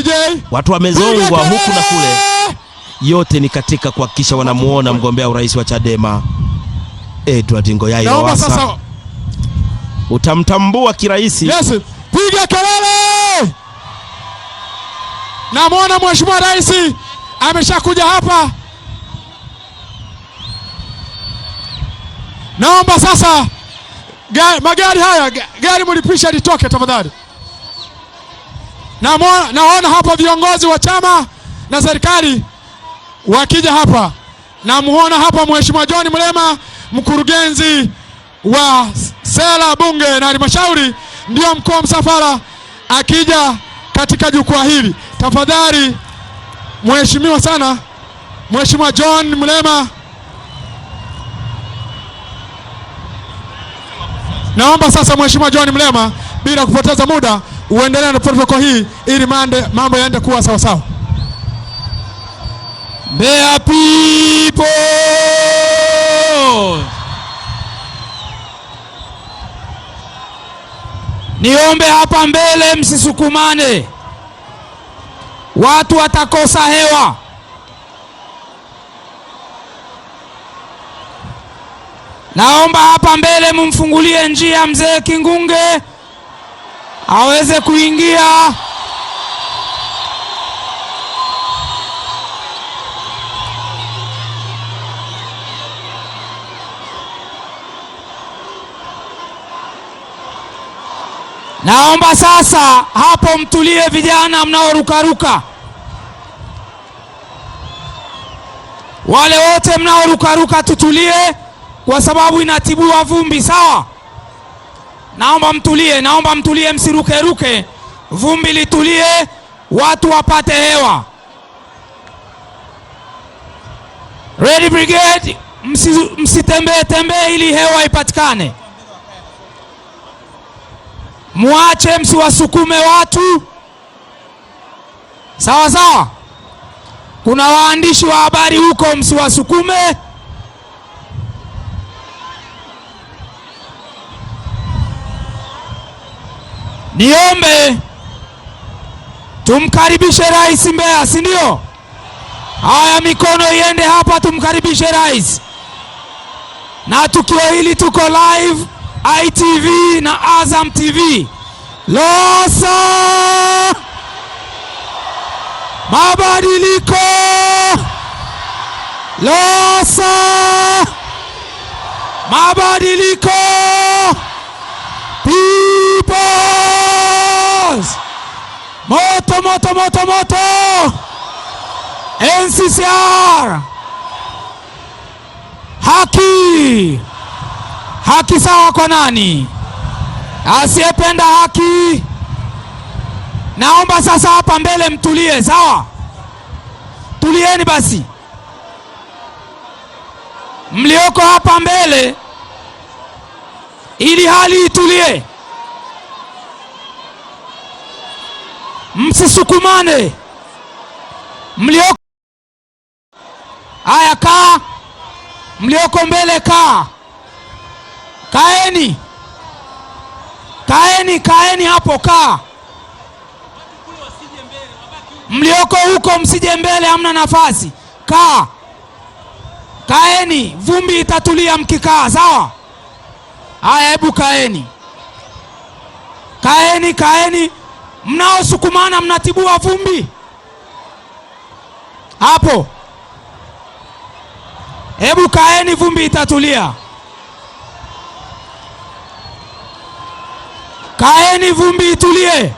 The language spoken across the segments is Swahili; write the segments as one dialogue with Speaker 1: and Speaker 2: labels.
Speaker 1: DJ,
Speaker 2: watu wamezongwa huku na kule. Yote ni katika kuhakikisha wanamuona mgombea urais wa Chadema Edward Ngoyai Lowassa. Utamtambua kirahisi.
Speaker 1: Yes, piga kelele. Namuona Mheshimiwa Rais ameshakuja hapa. Naomba sasa magari haya, gari mlipisha litoke tafadhali. Naona hapa viongozi wa chama na serikali wakija hapa. Namuona hapa Mheshimiwa John Mlema, mkurugenzi wa sera bunge na halmashauri, ndio mkuu wa msafara akija katika jukwaa hili. Tafadhali mheshimiwa sana, Mheshimiwa John Mlema, naomba sasa Mheshimiwa John Mlema, bila kupoteza muda, uendelee na protocol hii ili mambo yaende kuwa sawa sawa.
Speaker 3: Mbeya people, niombe hapa mbele msisukumane, watu watakosa hewa. Naomba hapa mbele mumfungulie njia mzee Kingunge aweze kuingia. Naomba sasa hapo mtulie vijana mnaorukaruka. Wale wote mnaorukaruka tutulie kwa sababu inatibua vumbi, sawa? Naomba mtulie msiruke. Vumbi litulie, watu wapate hewa. Ready Brigade, msitembee ili hewa ipatikane. Muache, msiwasukume watu. Sawa sawa? Kuna waandishi wa habari huko, msiwasukume. Niombe tumkaribishe rais Mbeya, si ndio? Haya, mikono iende hapa, tumkaribishe rais. Na tukio hili tuko live ITV na Azam TV. Lowassa mabadiliko, Lowassa mabadiliko, peoples moto NCCR, haki sawa kwa nani? Asiyependa haki. Naomba sasa hapa mbele mtulie, sawa? Tulieni basi, mlioko hapa mbele, ili hali itulie. Msisukumane. Mlioko haya, kaa. Mlioko mbele, kaa. Kaeni hapo, kaa. Mlioko huko msije mbele, hamna nafasi. Kaeni, vumbi itatulia mkikaa, sawa? Haya, hebu kaeni. Mnaosukumana mnatibua vumbi hapo. Hebu kaeni, vumbi itatulia. Kaeni, vumbi itulie.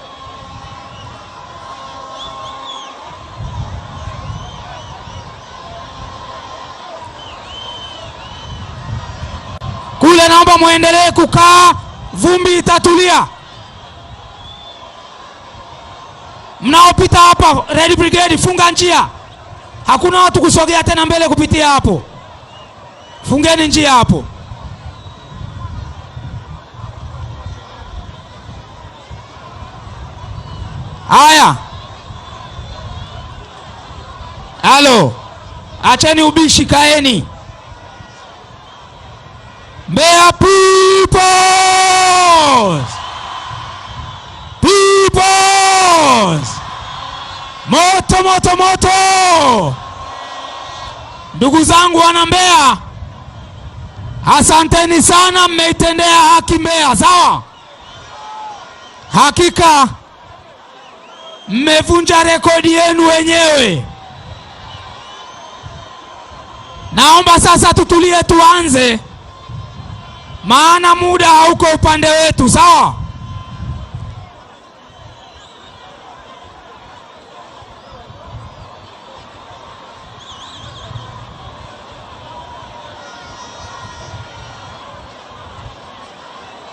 Speaker 3: Kule naomba muendelee kukaa, vumbi itatulia. Mnaopita hapa Ready Brigade, funga njia. Hakuna watu kusogea tena mbele kupitia hapo. Fungeni njia hapo. Haya. Halo. Acheni ubishi, kaeni. Mbeya peoples. Moto moto moto! Ndugu zangu wana Mbeya, asanteni sana, mmeitendea haki Mbeya, sawa? Hakika mmevunja rekodi yenu wenyewe. Naomba sasa tutulie tuanze, maana muda hauko upande wetu, sawa?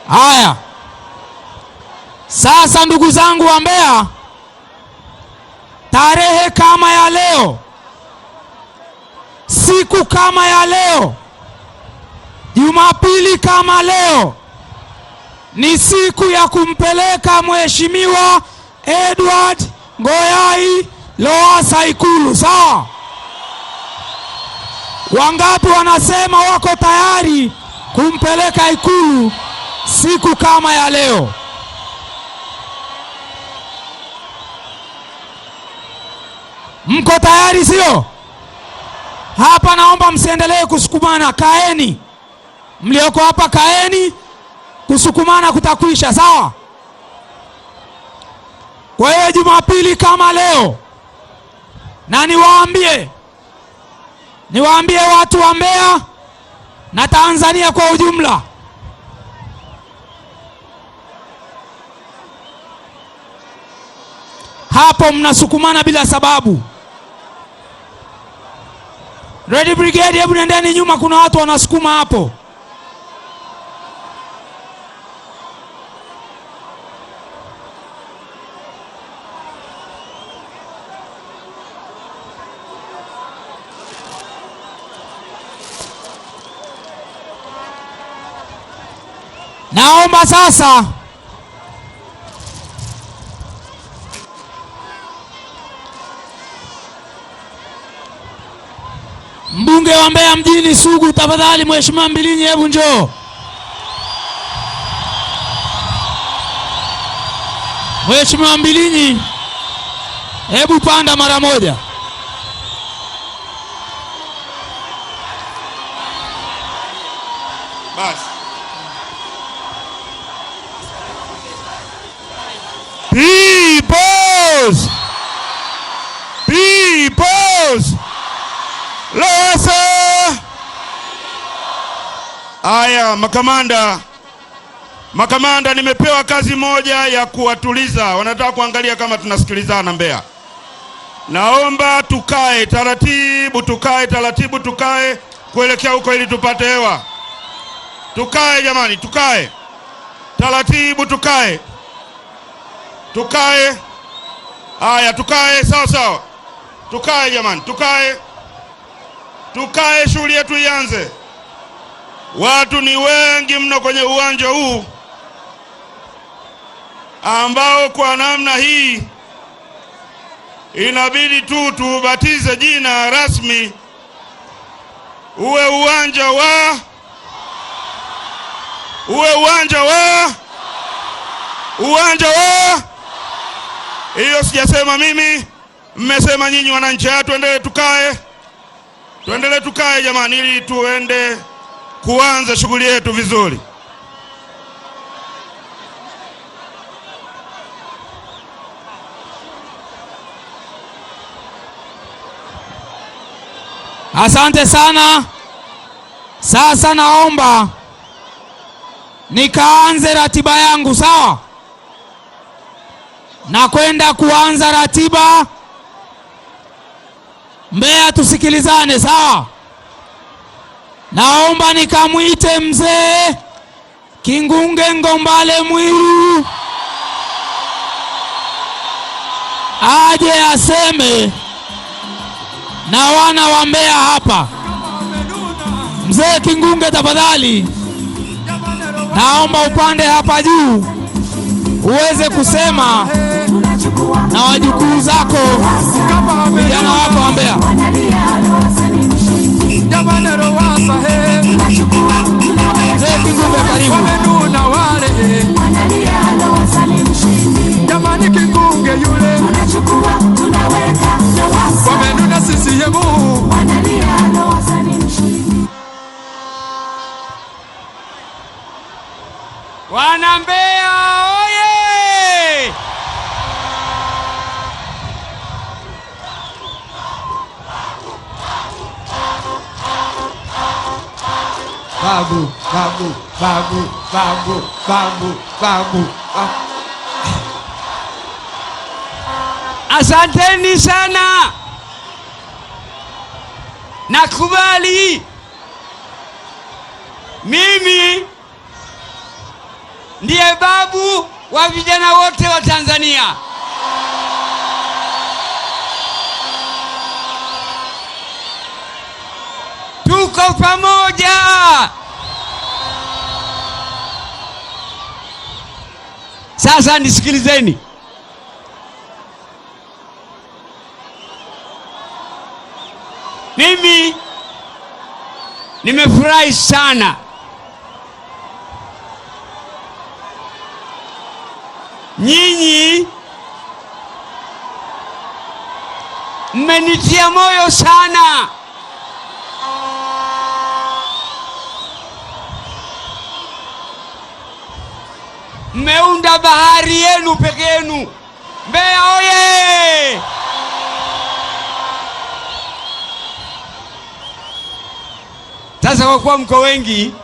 Speaker 3: Haya, sasa ndugu zangu wa Mbeya, tarehe kama ya leo, siku kama ya leo, Jumapili kama leo, ni siku ya kumpeleka Mheshimiwa Edward Ngoyai Lowassa Ikulu, sawa? Wangapi wanasema wako tayari kumpeleka Ikulu siku kama ya leo? Mko tayari sio? Hapa naomba msiendelee kusukumana, kaeni. Mlioko hapa kaeni, kusukumana kutakwisha, sawa? Kwa hiyo Jumapili kama leo, na niwaambie watu wa Mbeya na Tanzania kwa ujumla, hapo mnasukumana bila sababu. Red Brigade, hebu nendeni nyuma, kuna watu wanasukuma hapo. Naomba sasa mbunge wa Mbeya mjini Sugu, tafadhali Mheshimiwa Mbilinyi, hebu njoo. Mheshimiwa Mbilinyi, hebu panda mara moja.
Speaker 4: Basi. Peoples Lowassa. Aya, makamanda, nimepewa kazi moja ya kuwatuliza. Wanataka kuangalia kama tunasikilizana Mbeya. Naomba tukae taratibu, tukae kuelekea huko ili tupate hewa. Tukae jamani, tukae taratibu, tukae. Haya, tukae sawa. Tukae jamani, tukae, shughuli yetu ianze. Watu ni wengi mno kwenye uwanja huu, ambao kwa namna hii inabidi tu tubatize jina rasmi, uwe uwanja wa hiyo. Sijasema mimi, mmesema nyinyi wananchi. Tuendelee tukae jamani, ili tuende kuanza shughuli yetu vizuri.
Speaker 3: Asante sana. Sasa naomba nikaanze ratiba yangu, sawa? Na kwenda kuanza ratiba. Mbeya tusikilizane, sawa? Naomba nikamwite mzee Kingunge Ngombale Mwiru aje aseme na wana wa Mbeya hapa. Mzee Kingunge, tafadhali naomba upande hapa juu uweze kusema na wajukuu zako, vijana wako wa Mbeya. Mzee Kingunge, karibu.
Speaker 5: Jamani Kingunge yule
Speaker 3: babu, babu, babu, babu, babu, babu. Asanteni sana. Nakubali. Mimi ndiye babu wa vijana wote wa Tanzania. Tuko pamoja. Sasa nisikilizeni. Mimi nimefurahi sana nyinyi mmenitia moyo sana. Mmeunda bahari yenu peke yenu. Mbeya oye! Sasa kwa kuwa mko wengi,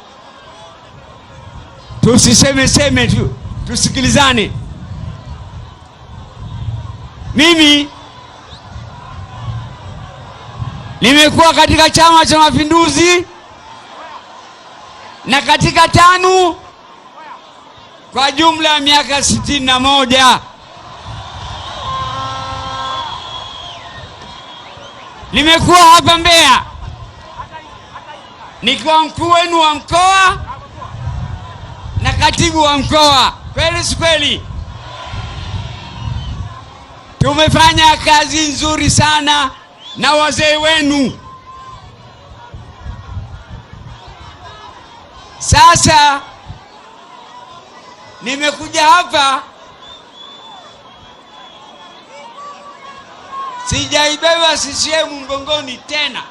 Speaker 3: tusiseme tu, tusikilizane. Mimi nimekuwa katika Chama cha Mapinduzi na katika TANU kwa jumla ya miaka 61. Nimekuwa hapa Mbeya nikiwa mkuu wenu wa mkoa na katibu wa mkoa. Kweli si kweli? Tumefanya kazi nzuri sana na wazee wenu. Sasa nimekuja hapa, sijaibeba CCM mgongoni tena.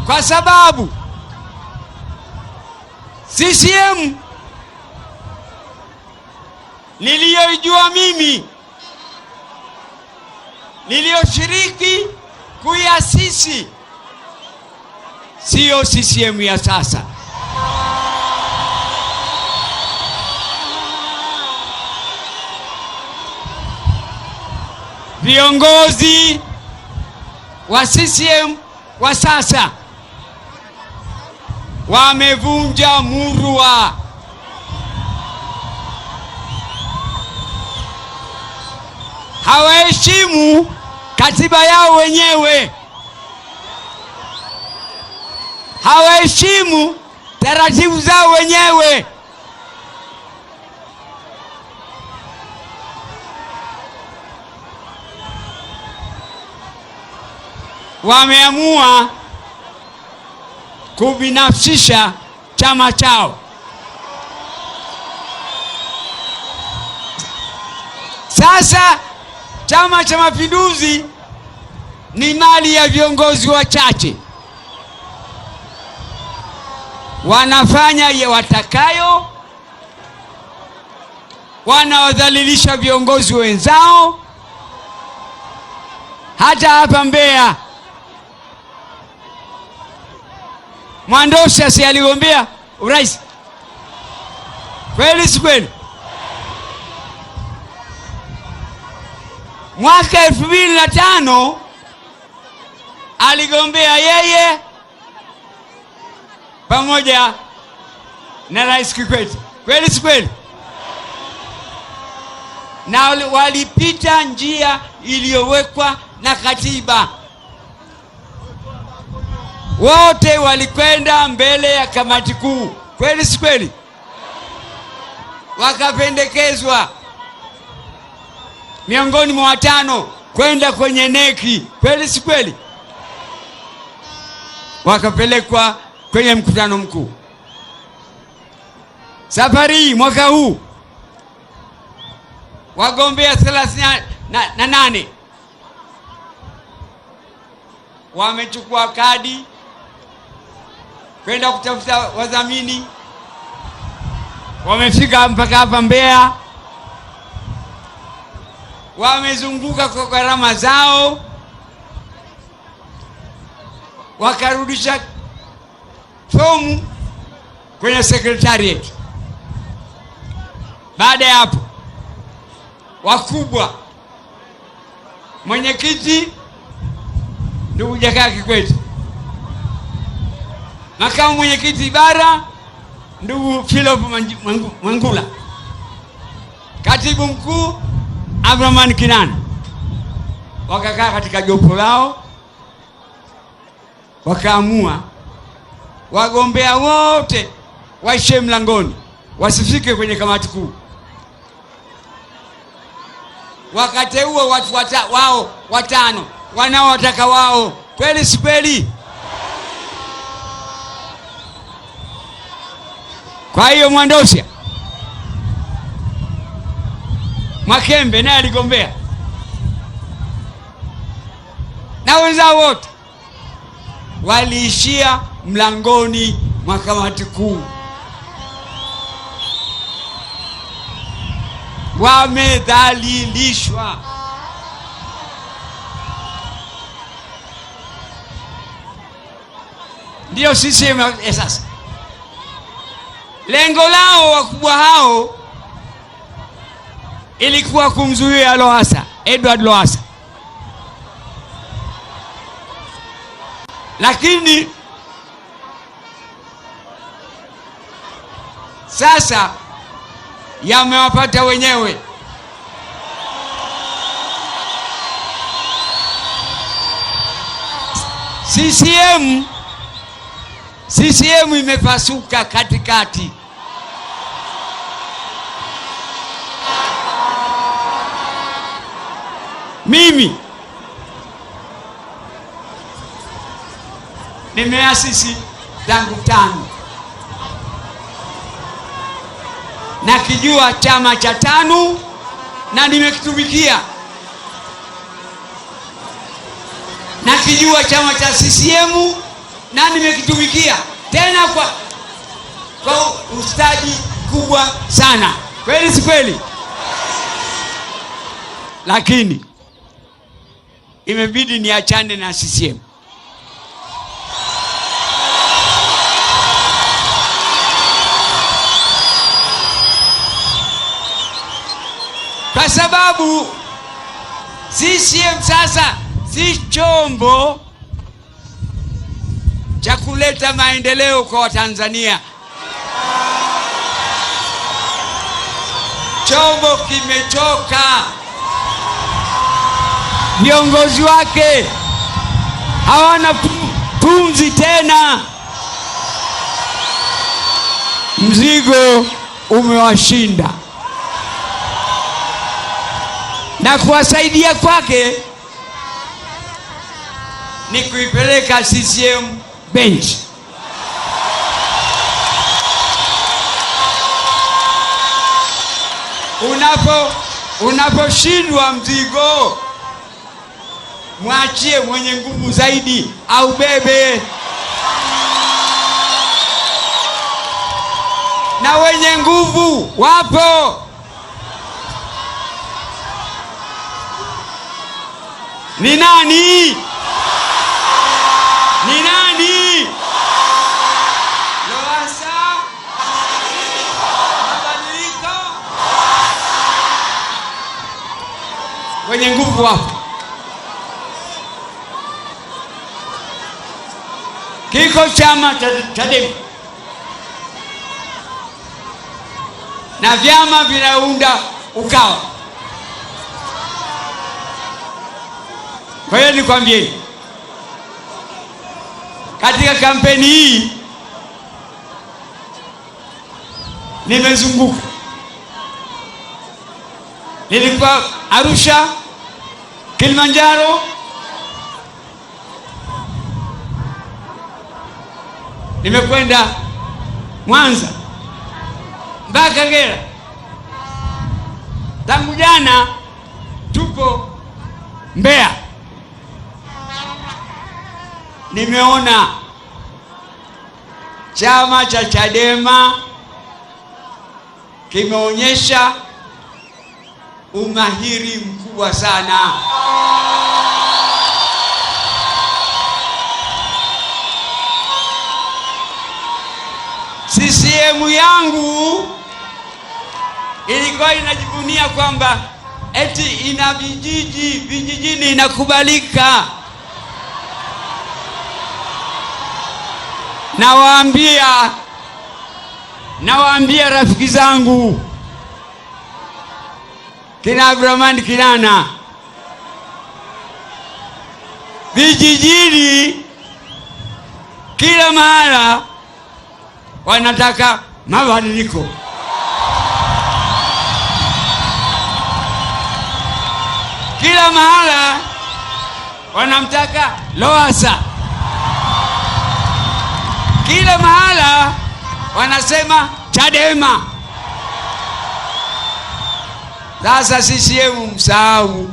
Speaker 3: Kwa sababu CCM niliyoijua mimi, niliyoshiriki kuiasisi, siyo CCM ya sasa. Viongozi wa CCM wa sasa wamevunja murwa. Hawaheshimu katiba yao wenyewe. Hawaheshimu taratibu zao wenyewe. Wameamua kubinafsisha chama chao. Sasa Chama cha Mapinduzi ni mali ya viongozi wachache. Wanafanya ya watakayo, wanawadhalilisha viongozi wenzao. Hata hapa Mbeya Mwandosha si aligombea urais? Kweli si kweli? Mwaka 2005 aligombea yeye pamoja na Rais Kikwete. Kweli si kweli? Na walipita njia iliyowekwa na katiba. Wote walikwenda mbele ya kamati kuu. Kweli si kweli? Wakapendekezwa miongoni mwa 5 kwenda kwenye neki. Kweli si kweli? Wakapelekwa kwenye mkutano mkuu. Safari mwaka huu wagombea 38 wamechukua kadi kwenda kutafuta wadhamini. Wamefika mpaka hapa Mbeya.
Speaker 5: wamezunguka kwa gharama zao, wakarudisha fomu kwenye secretariat. Baada ya hapo, wakubwa, mwenyekiti ndugu Jakaya Kikwete, makamu mwenyekiti bara ndugu Philip Mangula, katibu mkuu Abraman Kinana, wakakaa katika jopo lao, wakaamua wagombea wote waishie mlangoni, wasifike kwenye kamati kuu. Wakateua watu wao watano wanaowataka wao. Kweli si kweli? Kwa hiyo Mwandosia, Mwakembe naye aligombea na wenzao wote waliishia mlangoni mwa kamati kuu. Wamedhalilishwa. Ndio CCM sasa. Lengo lao wakubwa hao ilikuwa kumzuia Lowassa, Edward Lowassa. Lakini sasa yamewapata wenyewe. CCM imepasuka katikati. Mimi nimeasisi tangu 5, nakijua chama cha TANU na nimekitumikia. Nakijua chama cha CCM na nimekitumikia, tena kwa ustadi kubwa sana. Kweli si kweli? Lakini imebidi niachane na CCM. Kwa sababu CCM sasa si chombo cha kuleta maendeleo kwa Watanzania. Chombo kimechoka. Viongozi wake hawana pumzi tena. Mzigo umewashinda. Na kuwasaidia kwake ni kuipeleka CCM bench. Unaposhindwa mzigo, mwachie mwenye nguvu zaidi au bebe. Na wenye nguvu wapo. Ni nani? Ni nani? Lowassa? Mabadiliko? Wenye nguvu wapo. Kiko chama Chadema na vyama vinaunda Ukawa. Kwa hiyo nikwambie, katika kampeni hii nimezunguka. Nilikuwa Arusha, Kilimanjaro, nimekwenda Mwanza mpaka Kagera. Tangu jana tupo Mbeya. Nimeona chama cha Chadema kimeonyesha umahiri mkubwa. kubwa sana. CCM yangu ilikuwa inajivunia kwamba eti ina vijijini inakubalika. Nawaambia rafiki zangu kina Abdurahman Kinana, vijijini kila mahala wanataka mabadiliko. Kila mahala wanamtaka Lowassa. Kila mahala wanasema Chadema. Sasa CCM msahau.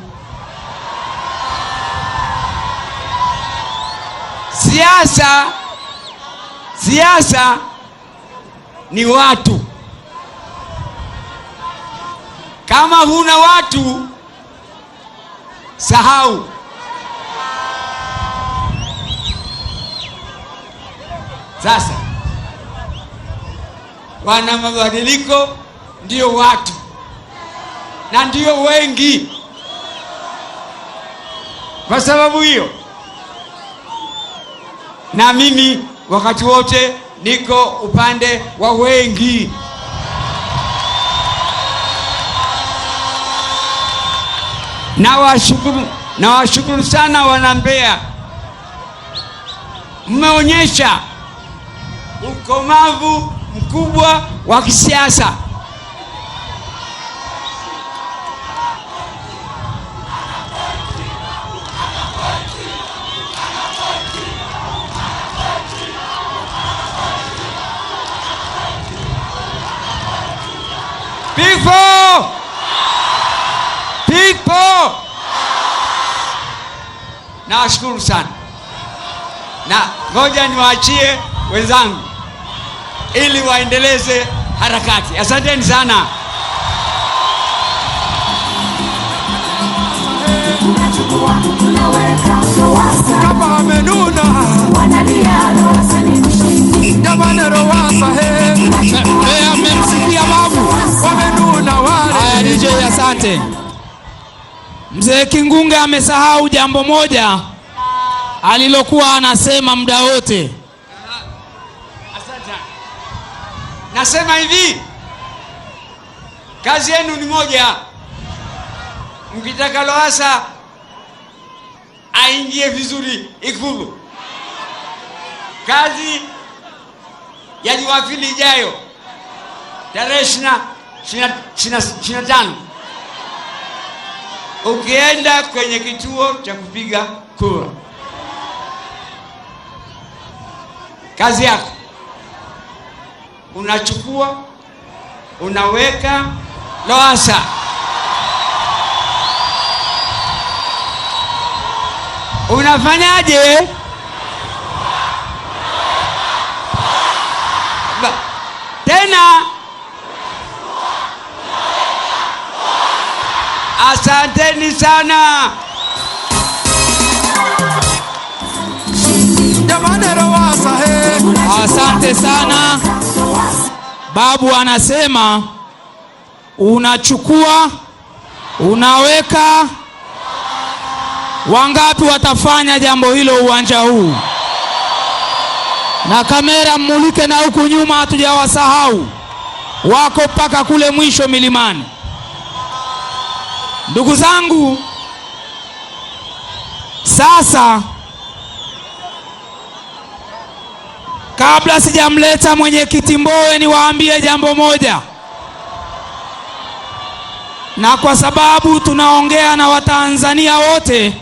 Speaker 5: Siasa ni watu. Kama huna watu, sahau. Sasa wana mabadiliko ndio watu na ndio wengi. Kwa sababu hiyo, na mimi wakati wote niko upande wa wengi. Nawashukuru sana wana Mbeya, mmeonyesha ukomavu mkubwa wa kisiasa. People! Nawashukuru sana, na ngoja niwaachie wenzangu ili waendeleze harakati. Asanteni sana.
Speaker 3: Kama amenuna jamani, Lowassa amemsikia babu, wamenuna wale. Haya DJ, asante. Mzee Kingunge amesahau jambo moja alilokuwa anasema muda wote.
Speaker 5: Asante. Nasema hivi, kazi yenu ni moja. Mkitaka Lowassa aingie vizuri Ikulu, kazi ya Jumapili ijayo tarehe 25, ukienda kwenye kituo cha kupiga kura, kazi yako unachukua, unaweka Lowassa. Unafanyaje? Tena asanteni sana.
Speaker 3: Asante sana. Babu anasema unachukua, unaweka. Wangapi watafanya jambo hilo uwanja huu? Na kamera mmulike na huku nyuma, hatujawasahau, wako mpaka kule mwisho milimani. Ndugu zangu, sasa kabla sijamleta mwenyekiti Mbowe, niwaambie jambo moja, na kwa sababu tunaongea na Watanzania wote,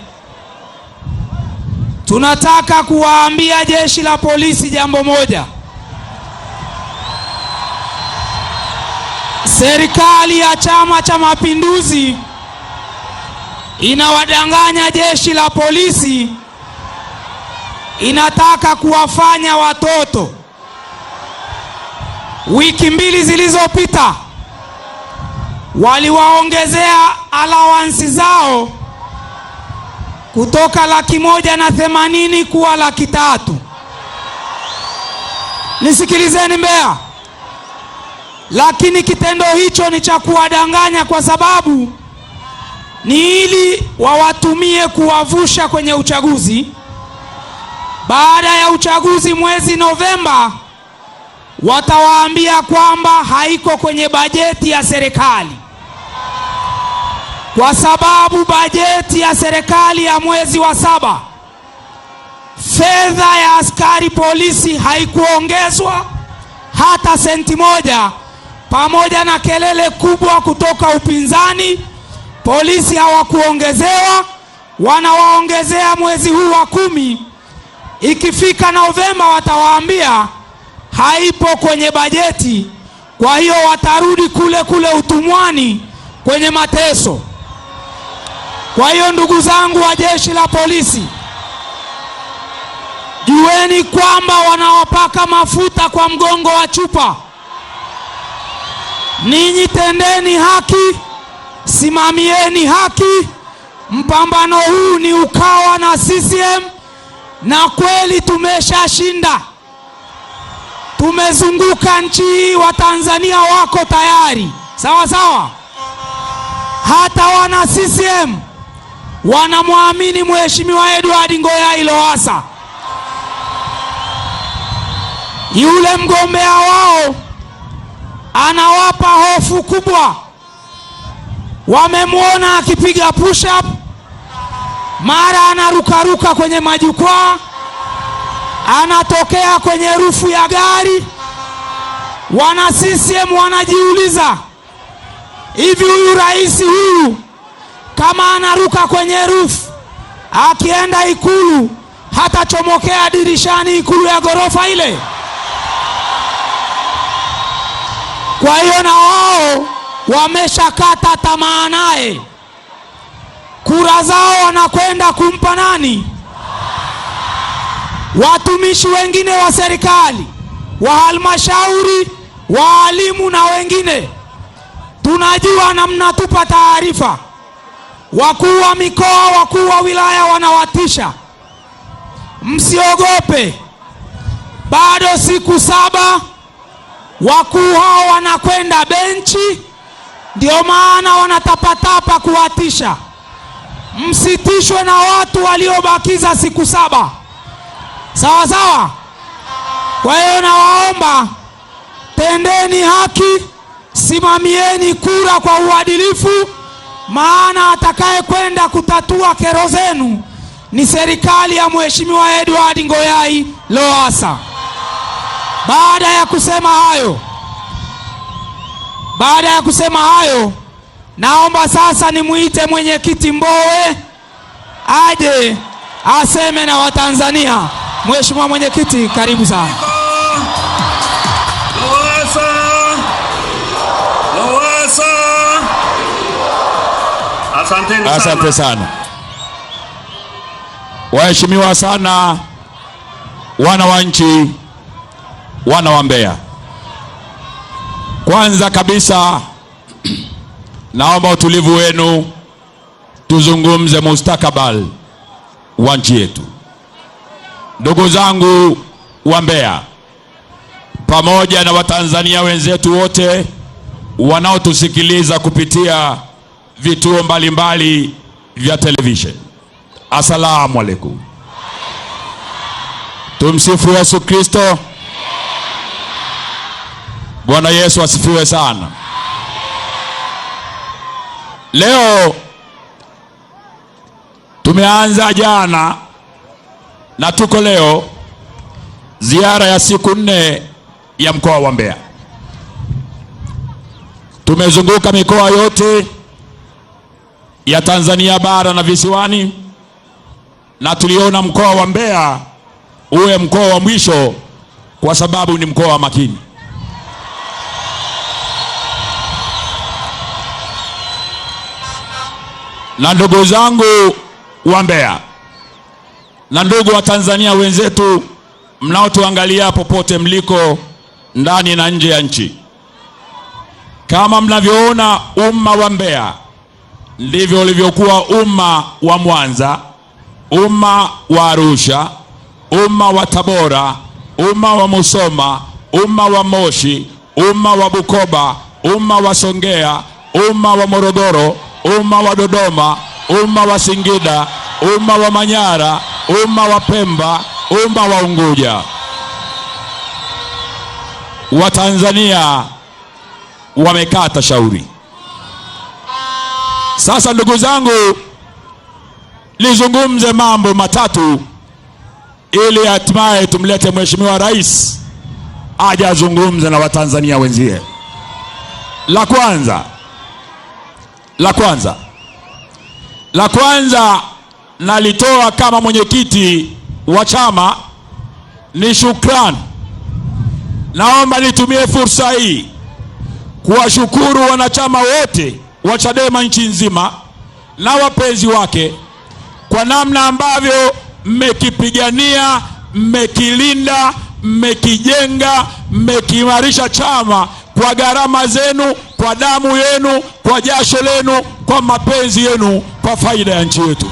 Speaker 3: tunataka kuwaambia jeshi la polisi jambo moja. Serikali ya Chama cha Mapinduzi inawadanganya jeshi la polisi, inataka kuwafanya watoto. Wiki mbili zilizopita waliwaongezea allowance zao kutoka 180,000 kuwa 300,000. Nisikilizeni Mbeya, lakini kitendo hicho ni cha kuwadanganya, kwa sababu ni ili wawatumie kuwavusha kwenye uchaguzi. Baada ya uchaguzi mwezi Novemba, watawaambia kwamba haiko kwenye bajeti ya serikali, kwa sababu bajeti ya serikali ya mwezi wa 7 fedha ya askari polisi haikuongezwa hata senti moja. Pamoja na kelele kubwa kutoka upinzani, polisi hawakuongezewa. Wanawaongezea mwezi huu wa 10. Ikifika Novemba watawaambia haipo kwenye bajeti. Kwa hiyo watarudi kule kule utumwani kwenye mateso. Kwa hiyo ndugu zangu wa jeshi la polisi, jueni kwamba wanawapaka mafuta kwa mgongo wa chupa. Ninyi tendeni haki, simamieni haki. Mpambano huu ni Ukawa na CCM, na kweli tumeshashinda. Tumezunguka nchi hii, Watanzania wako tayari, sawa sawa. Hata wana CCM wanamwamini Mheshimiwa Edward Ngoyai Lowassa. Yule mgombea wao anawapa hofu kubwa. Wamemwona akipiga push up, mara anarukaruka kwenye majukwaa, anatokea kwenye rufu ya gari. Wana CCM wanajiuliza, hivi huyu rais huyu kama anaruka kwenye rufu akienda Ikulu hatachomokea dirishani Ikulu ya ghorofa ile? Kwa hiyo na wao wameshakata tamaa naye. Kura zao wanakwenda kumpa nani? Watumishi wengine wa serikali, wa halmashauri, waalimu na wengine. Tunajua na mnatupa taarifa. Wakuu wa mikoa, wakuu wa wilaya wanawatisha. Msiogope, bado siku 7 wakuu hao wanakwenda benchi. Ndio maana wanatapatapa kuwatisha. Msitishwe na watu waliobakiza siku 7, sawa sawa. Kwa hiyo nawaomba, tendeni haki, simamieni kura kwa uadilifu, maana atakaye kwenda kutatua kero zenu ni serikali ya Mheshimiwa Edward Ngoyai Lowassa. Baada ya kusema hayo, naomba sasa nimuite mwenyekiti Mbowe aje aseme na Watanzania. Mheshimiwa mwenyekiti, karibu sana.
Speaker 4: Lowassa.
Speaker 6: Asante sana. Waheshimiwa sana wana wa nchi, wana wa Mbeya. Kwanza kabisa naomba utulivu wenu, tuzungumze mustakabali wa nchi yetu. Ndugu zangu wa Mbeya, pamoja na Watanzania wenzetu wote wanaotusikiliza kupitia vituo mbalimbali vya television, asalamu alaykum. Tumsifu Yesu Kristo. Bwana Yesu asifiwe sana. Leo tumeanza jana na tuko leo ziara ya siku 4 ya mkoa wa Mbeya. Tumezunguka mikoa yote ya Tanzania bara na visiwani, na tuliona mkoa wa Mbeya uwe mkoa wa mwisho kwa sababu ni mkoa wa makini. Na ndugu zangu wa Mbeya na ndugu wa Tanzania wenzetu mnaotuangalia popote mliko ndani na nje ya nchi, Kama mnavyoona umma wa Mbeya ndivyo ulivyokuwa umma wa Mwanza, umma wa Arusha, umma wa Tabora, umma wa Musoma, umma wa Moshi, umma wa Bukoba, umma wa Songea, umma wa Morogoro, umma wa Dodoma, umma wa Singida, umma wa Manyara, umma wa Pemba, umma wa Unguja. Watanzania wamekata shauri. Sasa ndugu zangu, nizungumze mambo matatu ili hatimaye tumlete Mheshimiwa Rais aje azungumze na Watanzania wenzie. La kwanza nalitoa kama mwenyekiti wa chama ni shukrani. Naomba nitumie fursa hii kuwashukuru wanachama wote wa Chadema nchi nzima na wapenzi wake kwa namna ambavyo mmekipigania, mmekilinda, mmekijenga, mmekiimarisha chama kwa gharama zenu, kwa damu yenu, kwa jasho lenu, kwa mapenzi yenu, kwa faida ya nchi yetu.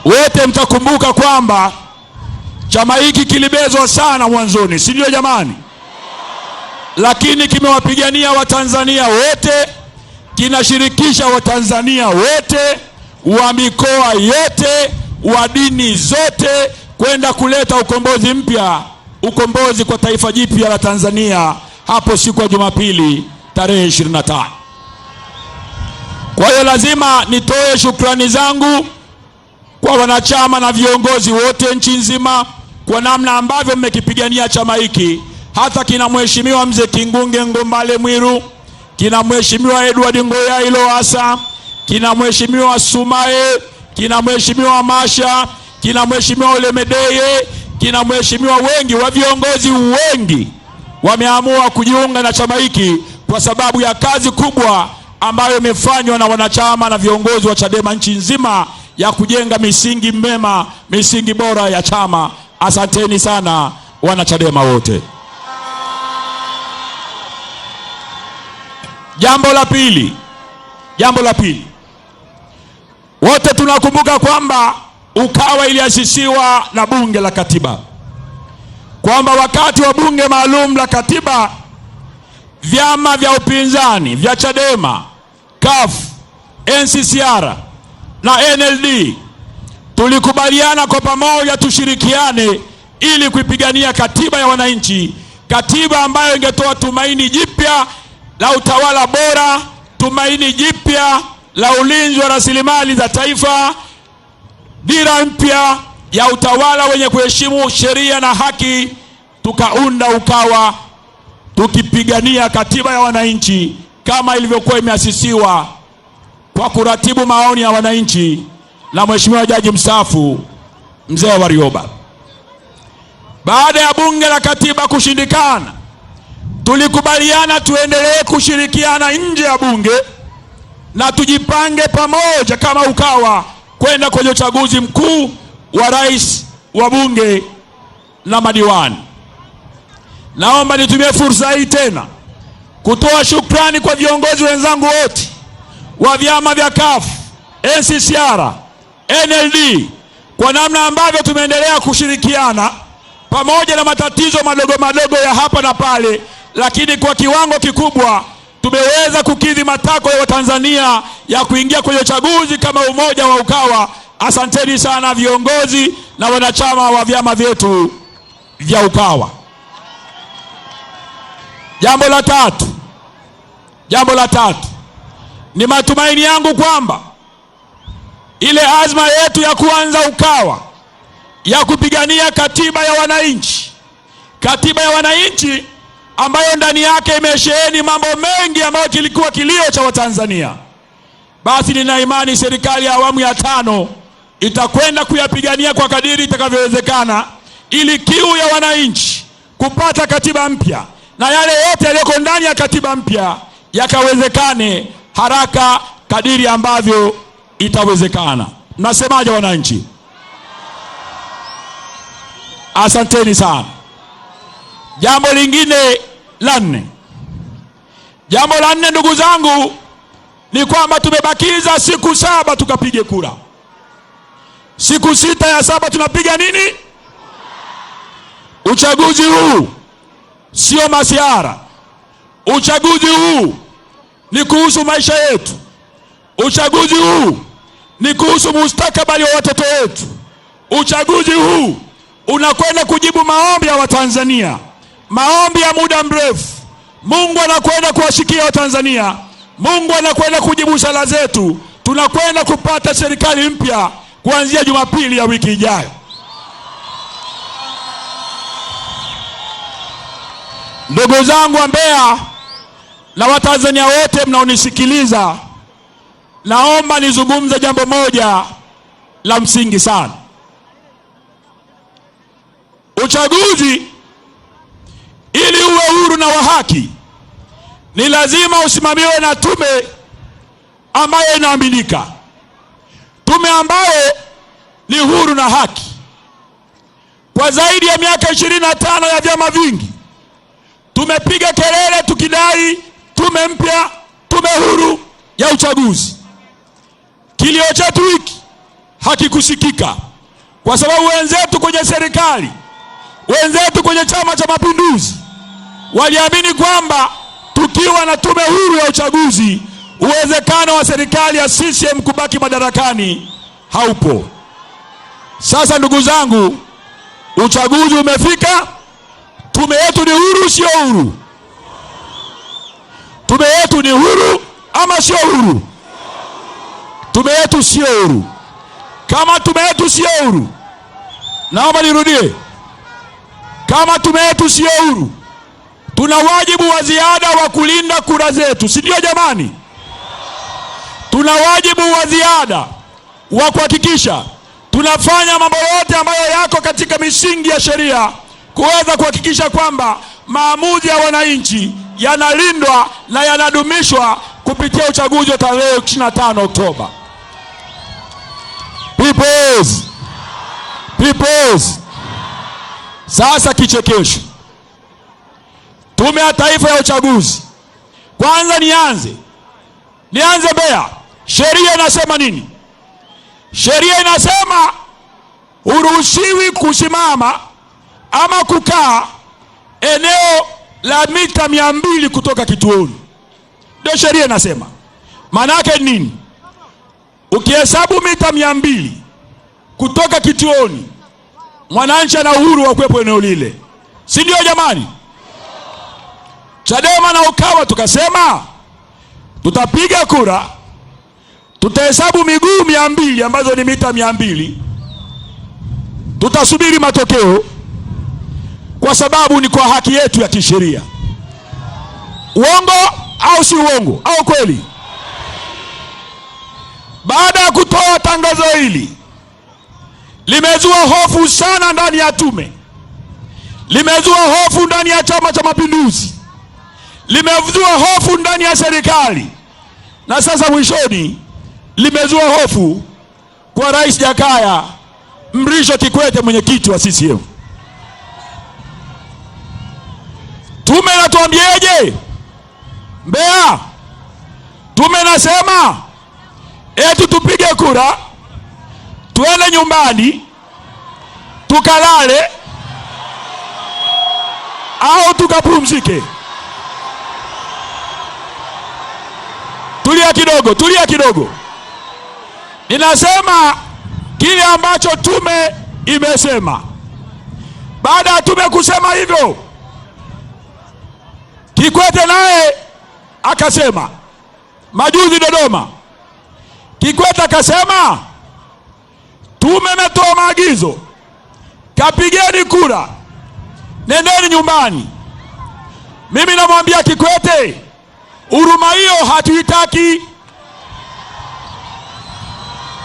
Speaker 6: Wote mtakumbuka kwamba chama hiki kilibezwa sana mwanzoni, si ndio jamani? Lakini kimewapigania Watanzania wote, kinashirikisha Watanzania wote wa mikoa yote, wa dini zote, kwenda kuleta ukombozi mpya, ukombozi kwa taifa jipya la Tanzania hapo siku ya Jumapili tarehe 25. Kwa hiyo lazima nitoe shukrani zangu kwa wanachama na viongozi wote nchi nzima kwa namna ambavyo mmekipigania chama hiki. Hata kina Mheshimiwa Mzee Kingunge Ngombale Mwiru, kina Mheshimiwa Edward Ngoyai Lowassa, kina Mheshimiwa Sumaye, kina Mheshimiwa Masha, kina Mheshimiwa Ole Medeye, kina Mheshimiwa wengi wa viongozi wengi wameamua kujiunga na chama hiki kwa sababu ya kazi kubwa ambayo imefanywa na wanachama na viongozi wa Chadema nchi nzima ya kujenga misingi mema, misingi bora ya chama. Asanteni sana wanachadema wote. Jambo la pili, wote tunakumbuka kwamba UKAWA iliasisiwa na Bunge la Katiba, kwamba wakati wa bunge maalum la katiba vyama vya upinzani vya Chadema, CUF, NCCR na NLD tulikubaliana kwa pamoja tushirikiane ili kuipigania katiba ya wananchi, katiba ambayo ingetoa tumaini jipya la utawala bora, tumaini jipya la ulinzi wa rasilimali za taifa, dira mpya ya utawala wenye kuheshimu sheria na haki. Tukaunda UKAWA tukipigania katiba ya wananchi kama ilivyokuwa imeasisiwa kwa kuratibu maoni ya wananchi na Mheshimiwa Jaji mstaafu Mzee Warioba. Baada ya bunge la katiba kushindikana, tulikubaliana tuendelee kushirikiana nje ya bunge na tujipange pamoja kama UKAWA kwenda kwenye uchaguzi mkuu wa rais, wa bunge na madiwani. Naomba nitumie fursa hii tena kutoa shukrani kwa viongozi wenzangu wote wa vyama vya CUF, NCCR, NLD kwa namna ambavyo tumeendelea kushirikiana pamoja na matatizo madogo ya hapa na pale, lakini kwa kiwango kikubwa tumeweza kukidhi matakwa ya Watanzania ya kuingia kwenye uchaguzi kama umoja wa UKAWA. Asanteni sana viongozi na wanachama wa vyama vyetu vya UKAWA. Jambo la tatu, ni matumaini yangu kwamba ile azma yetu ya kuanza UKAWA ya kupigania katiba ya wananchi ambayo ndani yake imesheheni mambo mengi ambayo kilikuwa kilio cha Watanzania, basi nina imani serikali ya awamu ya 5 itakwenda kuyapigania kwa kadiri itakavyowezekana, ili kiu ya wananchi kupata katiba mpya na yale yote yaliyoko ndani ya katiba mpya yakawezekane haraka kadiri ambavyo itawezekana. Mnasemaje wananchi? Asanteni sana. Jambo lingine la nne, ndugu zangu, ni kwamba tumebakiza siku 7 tukapige kura. Siku 6 ya 7 tunapiga nini? Uchaguzi huu sio masiara. Uchaguzi huu ni kuhusu maisha yetu. Uchaguzi huu ni kuhusu mustakabali wa watoto wetu. Uchaguzi huu unakwenda kujibu maombi ya Watanzania, maombi ya muda mrefu. Mungu anakwenda kuwashikia Watanzania. Mungu anakwenda kujibu sala zetu. Tunakwenda kupata serikali mpya kuanzia Jumapili ya wiki ijayo. Ndugu zangu wa Mbeya na Watanzania wote mnaonisikiliza, naomba nizungumze jambo moja la msingi sana. Uchaguzi ili uwe huru na wa haki, ni lazima usimamiwe na tume ambayo inaaminika, tume ambayo ni huru na haki. Kwa zaidi ya miaka 25 ya vyama vingi tumepiga kelele tukidai tume mpya, tume huru ya uchaguzi. Kilio chetu hiki hakikusikika kwa sababu wenzetu kwenye serikali, wenzetu kwenye Chama cha Mapinduzi waliamini kwamba tukiwa na tume huru ya uchaguzi, uwezekano wa serikali ya CCM kubaki madarakani haupo. Sasa ndugu zangu, uchaguzi umefika. Tume yetu ni huru, sio huru? Tume yetu ni huru ama sio huru? Tume yetu sio huru. Kama tume yetu sio huru, naomba nirudie, kama tume yetu sio huru, tuna wajibu wa ziada wa kulinda kura zetu, si ndio jamani? Tuna wajibu wa ziada wa kuhakikisha tunafanya mambo yote ambayo yako katika misingi ya sheria, kuweza kuhakikisha kwamba maamuzi ya wananchi yanalindwa na yanadumishwa kupitia uchaguzi wa tarehe 25 Oktoba. Peoples. Sasa kichekesho, Tume ya Taifa ya Uchaguzi. Kwanza nianze Mbeya. Sheria inasema nini? Sheria inasema uruhusiwi kusimama ama kukaa eneo la mita 200 kutoka kituoni. Ndio sheria inasema. Maana yake nini? Ukihesabu mita 200 kutoka kituoni, mwananchi ana uhuru wa kuwepo eneo lile, si ndio jamani? Chadema na Ukawa tukasema tutapiga kura, tutahesabu miguu 200 ambazo ni mita 200, tutasubiri matokeo kwa sababu ni kwa haki yetu ya kisheria. Uongo au si uongo au kweli? Baada ya kutoa tangazo hili, limezua hofu sana ndani ya tume, limezua hofu ndani ya Chama cha Mapinduzi, limezua hofu ndani ya serikali, na sasa mwishoni limezua hofu kwa Rais Jakaya Mrisho Kikwete, mwenyekiti wa CCM. Tume inatuambiaje Mbeya? Tume nasema eti tupige kura, tuende nyumbani tukalale au tukapumzike. Tulia kidogo. Ninasema kile ambacho tume imesema. Baada ya tume kusema hivyo, Kikwete naye akasema majuzi Dodoma. Kikwete akasema tume imetoa maagizo, kapigeni kura, nendeni nyumbani. Mimi namwambia Kikwete, huruma hiyo hatuitaki.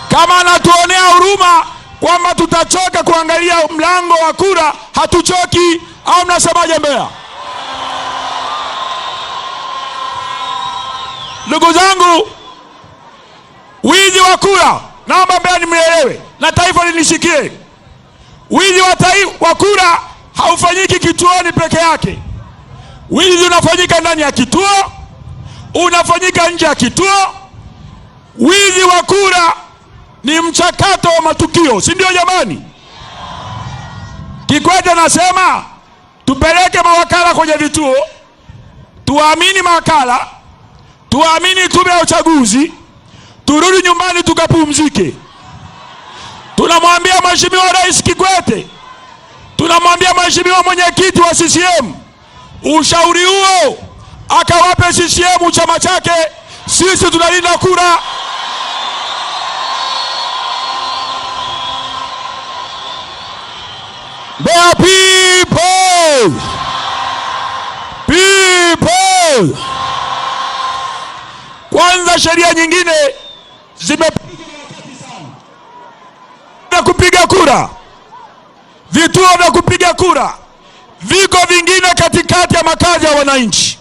Speaker 6: Kama anatuonea huruma kwamba tutachoka kuangalia mlango wa kura, hatuchoki. Au mnasemaje Mbeya? Ndugu zangu, wizi wa kura, naomba Mbeya nimwelewe na taifa linishikie. Wizi wa kura haufanyiki kituoni peke yake. Wizi unafanyika ndani ya kituo, unafanyika nje ya kituo. Wizi wa kura ni mchakato wa matukio, si ndio jamani? Kikwete nasema tupeleke mawakala kwenye vituo, tuamini mawakala, tuamini tume ya uchaguzi, turudi nyumbani tukapumzike. Tunamwambia Mheshimiwa Rais Kikwete, tunamwambia Mheshimiwa mwenyekiti wa CCM, ushauri huo akawape CCM chama chake. Sisi tunalinda kura. Mbeya people. Kwanza sheria nyingine vya kupiga kura, vituo vya kupiga kura viko vingine katikati ya makazi ya wananchi.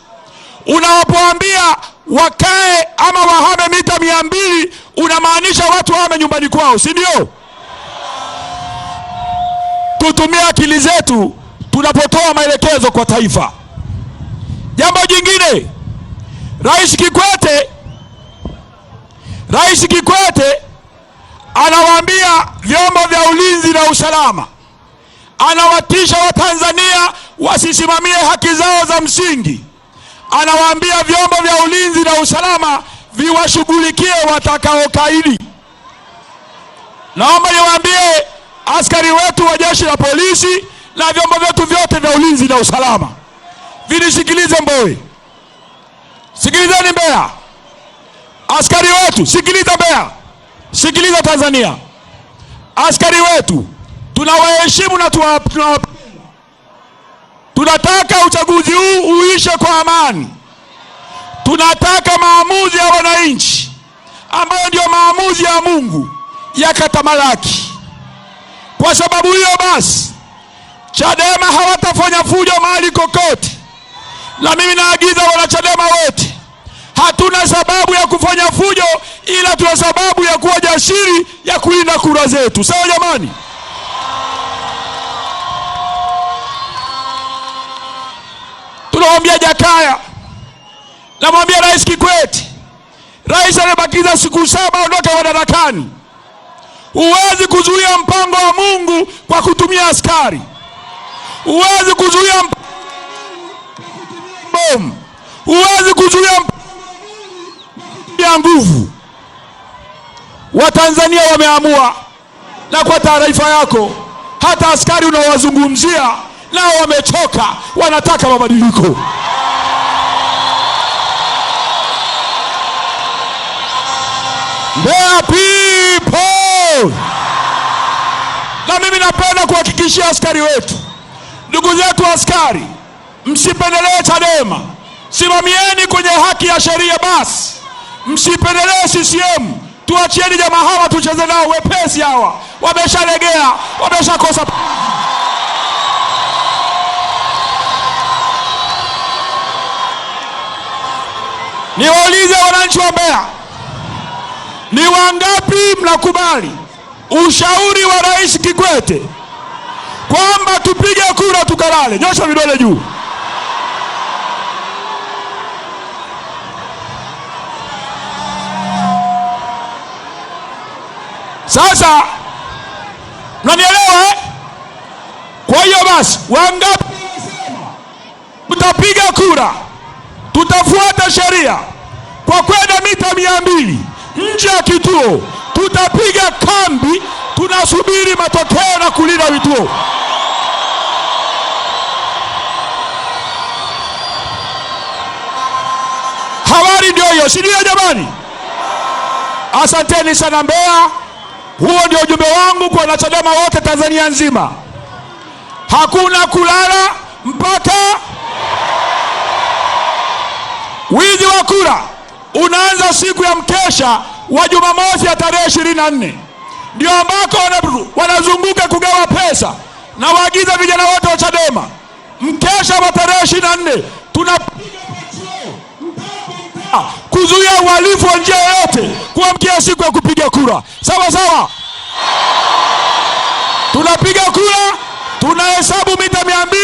Speaker 6: Unawapoambia wakae ama wahame mita 200, unamaanisha watu wahame nyumbani kwao, si ndio? Tutumie akili zetu tunapotoa maelekezo kwa taifa. Jambo jingine, Rais Kikwete anawaambia vyombo vya ulinzi na usalama, anawatisha Watanzania wasisimamie haki zao za msingi. Anawaambia vyombo vya ulinzi na usalama viwashughulikie watakaokaidi. Naomba niwaambie askari wetu wa jeshi la polisi na vyombo vyetu vyote vya ulinzi na usalama, vinisikilize Mbowe, sikilizeni Mbeya. Askari wetu, sikiliza Mbeya, sikiliza Tanzania. Askari wetu tunawaheshimu na tunataka uchaguzi huu uishe kwa amani. Tunataka maamuzi ya wananchi ambayo ndio maamuzi ya Mungu yakatamalaki. Kwa sababu hiyo basi, Chadema hawatafanya fujo mahali kokote. Na mimi naagiza wanachadema wote, hatuna sababu ya kufanya fujo, ila tuna sababu ya kuwa jasiri ya kulinda kura zetu. Sawa jamani? Tunamwambia Jakaya, namwambia Rais Kikwete, rais amebakiza siku 7 ondoke madarakani. Huwezi kuzuia mpango wa Mungu kwa kutumia askari. Huwezi kuzuia bomu. Huwezi kuzuia ya nguvu. Watanzania wameamua, na kwa taarifa yako, hata askari unaowazungumzia nao wamechoka, wanataka mabadiliko. Mbeya people. Na mimi napenda kuhakikishia askari wetu, ndugu zetu askari, msipendelee Chadema, simamieni kwenye haki ya sheria basi. Msipendelee CCM, tuachieni jamaa hawa tucheze nao wepesi. Hawa wameshalegea, wameshakosa. Niwaulize wananchi wa Mbeya, ni wangapi mnakubali ushauri wa Rais Kikwete kwamba tupige kura tukalale? Nyosha vidole juu. Sasa mnanielewa? Kwa hiyo basi, wangapi tutapiga kura, tutafuata sheria kwa kwenda mita 200 nje ya kituo, tutapiga kambi, tunasubiri matokeo na kulinda vituo. Habari ndio hiyo, si ndio jamani? Asanteni sana Mbeya. Huo ndio ujumbe wangu kwa wanachadema wote Tanzania nzima. Hakuna kulala mpaka wizi wa kura unaanza siku ya mkesha wa Jumamosi ya tarehe 24. Ndio ambako wanazunguka kugawa pesa, na waagiza vijana wote wa Chadema, mkesha wa tarehe 24 tunapiga kuzuia uhalifu wa njia yoyote kuamkia siku ya kupiga kura. Sawa sawa? Tunapiga kura, tunahesabu mita 200.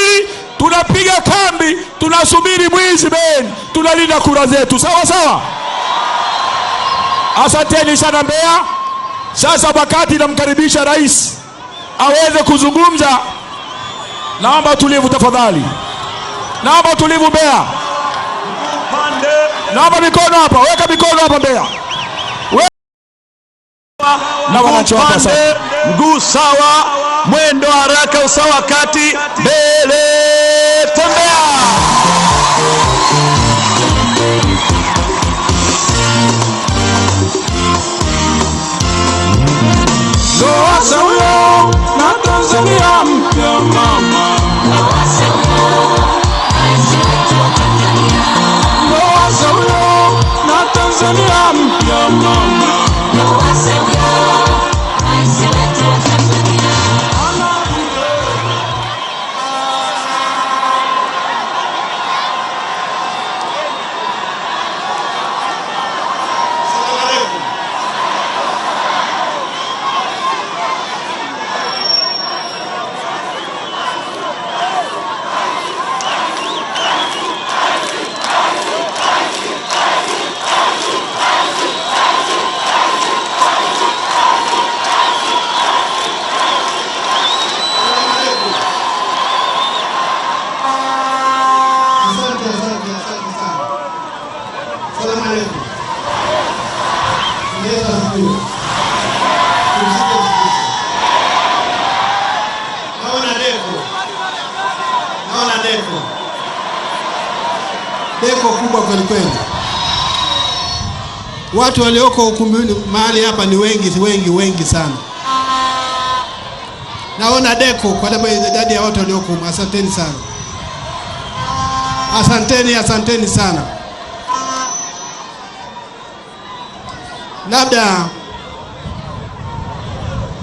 Speaker 6: tunasubiri mwizi Ben, tunalinda kura zetu. Sawa sawa. Asanteni sana Mbeya. Sasa wakati namkaribisha rais aweze kuzungumza, naomba utulivu tafadhali. Naomba utulivu Mbeya. Naomba mikono hapa, weka mikono hapa Mbeya. Na wanachoka sasa.
Speaker 2: Mguu sawa, mwendo haraka, usawa kati, mbele, tembea.
Speaker 6: Lowassa huyo na Tanzania mpya mama. Lowassa huyo na Tanzania mpya mama.
Speaker 7: Deko kubwa kweli kweli. Watu walioko ukumbini mahali hapa ni wengi sana. Naona deko kwa sababu idadi ya watu walioko. Asanteni sana. Asanteni sana. Labda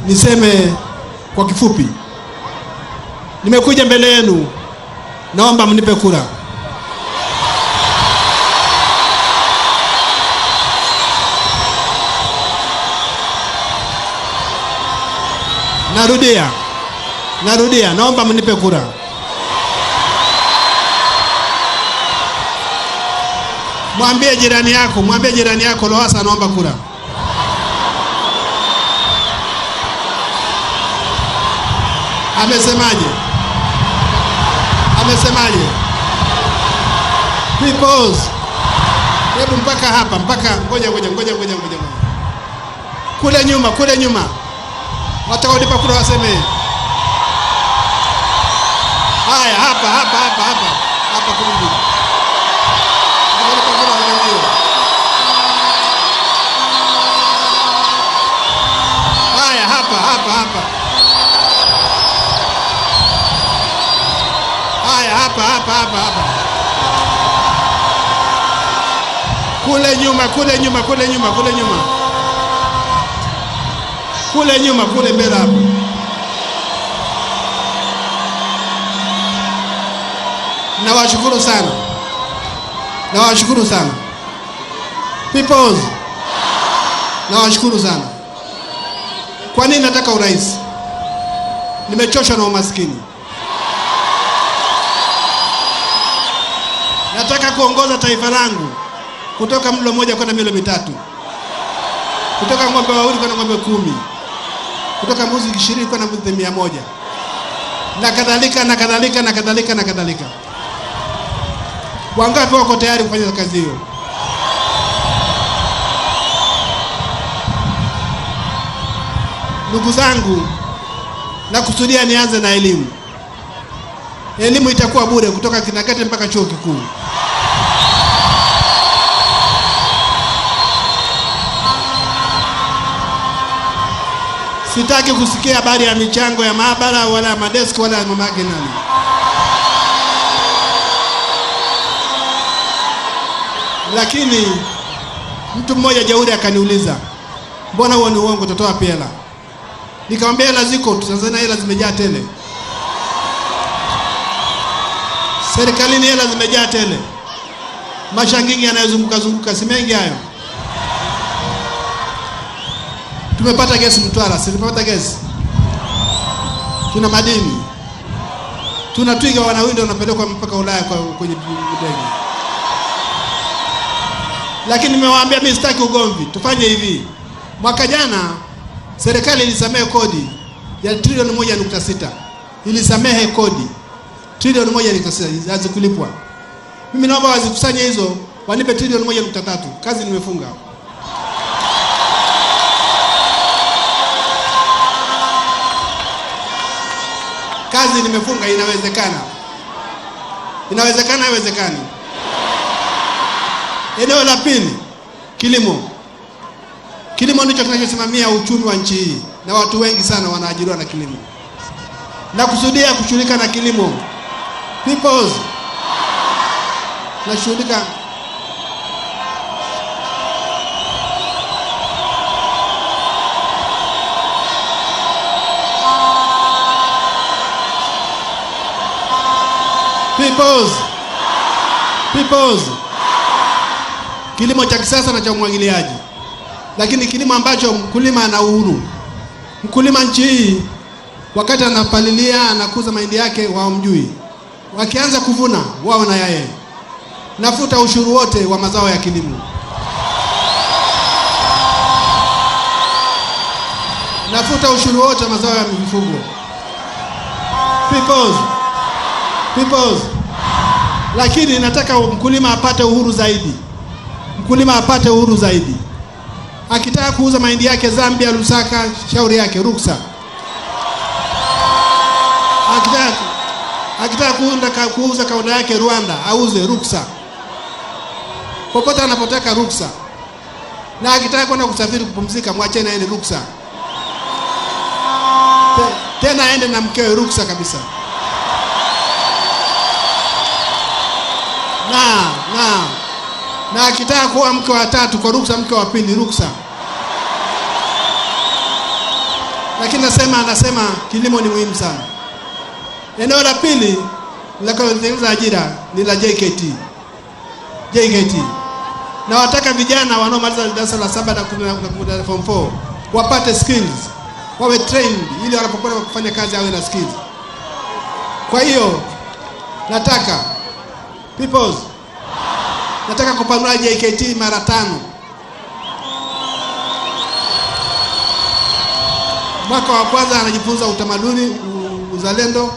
Speaker 7: niseme kwa kifupi. Nimekuja mbele yenu, naomba mnipe kura. Narudia, naomba mnipe kura. Mwambie jirani yako Lowassa naomba kura. Amesemaje? Peoples. Hebu mpaka hapa, ngoja. Kule nyuma. Wataka unipa kura waseme. Haya, hapa. Hapa kurudi. Unipa kura waseme. Haya, hapa. Haya, hapa. Kule nyuma. Kule mbele hapo. Nawashukuru sana. Peoples. Nawashukuru sana. Kwa nini nataka urais? Nimechoshwa na umaskini. Nataka kuongoza taifa langu kutoka mlo mmoja kwenda milo mitatu. Kutoka ng'ombe wawili kwenda ng'ombe 10. Kutoka mbuzi 20 kwenda mbuzi 100. Na kadhalika. Wangapi wako tayari kufanya kazi hiyo? Ndugu zangu, nakusudia nianze na elimu. Elimu itakuwa bure kutoka kindergarten mpaka chuo kikuu. Sitaki kusikia habari ya michango ya maabara wala madeski wala mamake nani. Lakini mtu mmoja jeuri akaniuliza, mbona huo ni uongo, utatoa pela? Nikamwambia hela ziko, Tanzania hela zimejaa tele. Serikalini hela zimejaa tele. Mashangingi yanayozunguka si mengi hayo. Tumepata gesi Mtwara, si tumepata gesi. Tuna madini. Tuna twiga wanawinda wanapelekwa mpaka Ulaya kwenye ndege. Lakini nimewaambia mimi sitaki ugomvi. Tufanye hivi. Mwaka jana serikali ilisamehe kodi ya trilioni 1.6. Ilisamehe kodi trilioni 1.6 hazikulipwa. Mimi naomba wazikusanye hizo, wanipe trilioni 1.3. Kazi nimefunga. Kazi nimefunga. Inawezekana. Inawezekana, haiwezekani. Eneo la pili, kilimo. Kilimo ndicho kinachosimamia uchumi wa nchi hii, na watu wengi sana wanaajiriwa na kilimo. Na kusudia kushughulika na kilimo. Peoples. Na shughulika Peoples. Kilimo cha kisasa na cha umwagiliaji. Lakini kilimo ambacho mkulima ana uhuru. Mkulima nchi hii wakati anapalilia, anakuza mahindi yake, wao mjui. Wakianza kuvuna, wao na yeye. Nafuta ushuru wote wa mazao ya kilimo. Nafuta ushuru wote wa mazao ya mifugo. Peoples. Lakini nataka mkulima apate uhuru zaidi. Mkulima apate uhuru zaidi. Akitaka kuuza mahindi yake Zambia, Lusaka, shauri yake, ruksa. Akitaka kuuza kaunda yake Rwanda, auze, ruksa. Popote anapotaka, ruksa. Na akitaka kwenda kusafiri kupumzika, mwacheni aende, ruksa. Tena aende na mkewe, ruksa kabisa. Na akitaka kuwa mke wa tatu, kwa ruksa, mke wa pili, ruksa. Lakini nasema kilimo ni muhimu sana. Eneo la pili la kutengeneza ajira ni la JKT. Na wataka vijana wanaomaliza darasa la 7 na form 4 wapate skills, wawe trained ili wanapokwenda kufanya kazi awe na skills. Kwa hiyo nataka kupanua JKT mara 5. Mwaka wa kwanza anajifunza utamaduni, uzalendo,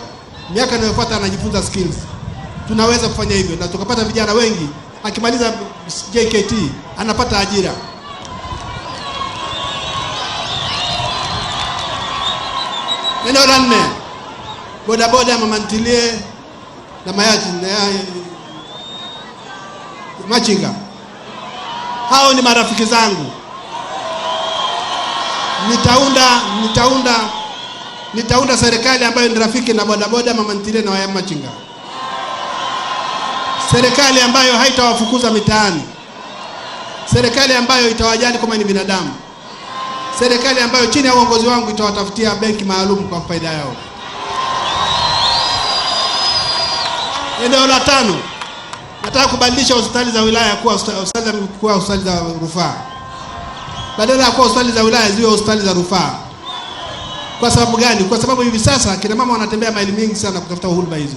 Speaker 7: miaka inayofuata anajifunza skills. Tunaweza kufanya hivyo na tukapata vijana wengi, akimaliza JKT anapata ajira. Eneo la 4, bodaboda, mama ntilie na mayati na machinga. Hao ni marafiki zangu. Nitaunda serikali ambayo ni rafiki na bodaboda, mama ntilie na waya machinga. Serikali ambayo haitawafukuza mitaani. Serikali ambayo itawajali kama ni binadamu. Serikali ambayo chini ya uongozi wangu itawatafutia benki maalum kwa faida yao. Eneo la 5, nataka kubadilisha hospitali za wilaya kuwa hospitali za rufaa. Badala ya kuwa hospitali za wilaya ziwe hospitali za rufaa. Kwa sababu gani? Kwa sababu hivi sasa kina mama wanatembea maili mingi sana kutafuta huduma hizo.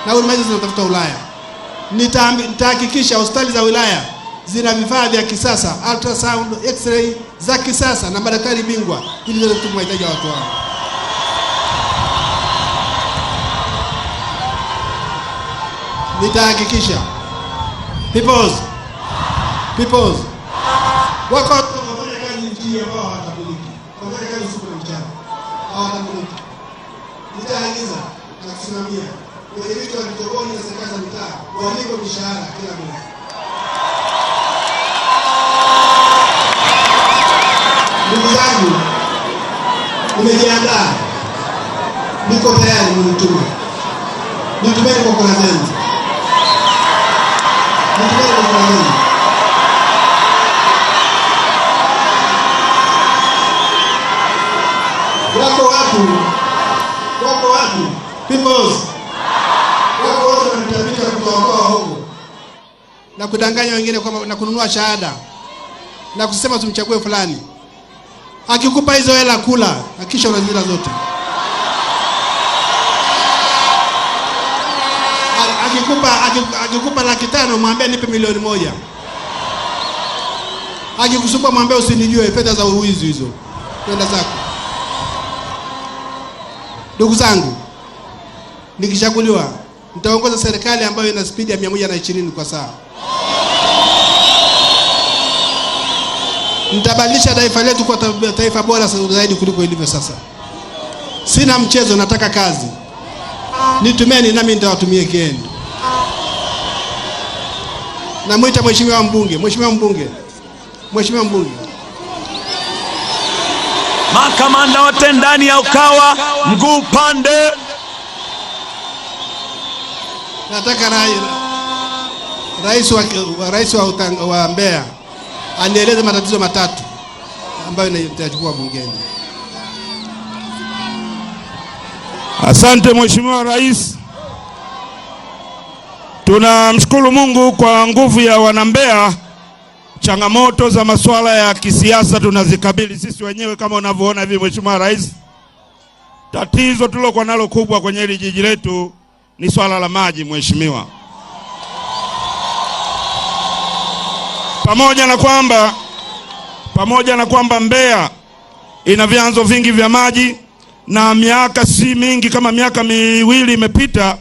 Speaker 7: Na huduma hizo zinatafuta Ulaya. Nitahakikisha hospitali za wilaya zina vifaa vya kisasa, ultrasound, x-ray za kisasa na madaktari bingwa ili ziweze kutumia mahitaji ya watu wao. Nitahakikisha Peoples wako wafanya kazi nchi ambao hawatabiliki. Wafanya kazi usiku na mchana. Hawatabiliki. Nitaagiza na kusimamia kwenye vitu vya vitongoji na serikali za mitaa walipwe mishahara kila mwezi. Ndugu zangu, nimejiandaa. Niko tayari mnitume. Nitumeni kwa kura zenu. Wako watu Peoples. Wako watu wanatapita kutoa hongo na kudanganya wengine kwamba na kununua shahada na kusema tumchague fulani. Akikupa hizo hela kula, hakisha unazila zote. akikupa 500,000 mwambie nipe 1,000,000. Akikusumbua mwambie usinijue, fedha za uwizi hizo. Kwenda zako. Ndugu zangu, nikichaguliwa nitaongoza serikali ambayo ina spidi ya 120 kwa saa. Nitabadilisha taifa letu kwa taifa bora zaidi kuliko ilivyo sasa. Sina mchezo, nataka kazi. Nitumeni nami nitawatumie keni. Namuita mheshimiwa mbunge,
Speaker 8: Makamanda wote ndani ya Ukawa, mguu pande.
Speaker 7: Nataka rais wa Mbeya anieleze matatizo matatu ambayo nitachukua bungeni.
Speaker 4: Asante Mheshimiwa Rais. Tunamshukuru Mungu kwa nguvu ya wanambea. Changamoto za masuala ya kisiasa tunazikabili sisi wenyewe kama unavyoona hivi Mheshimiwa Rais. Tatizo tulokuwa nalo kubwa kwenye hili jiji letu ni swala la maji Mheshimiwa. Pamoja na kwamba Mbeya ina vyanzo vingi vya maji na miaka si mingi kama miaka 2 imepita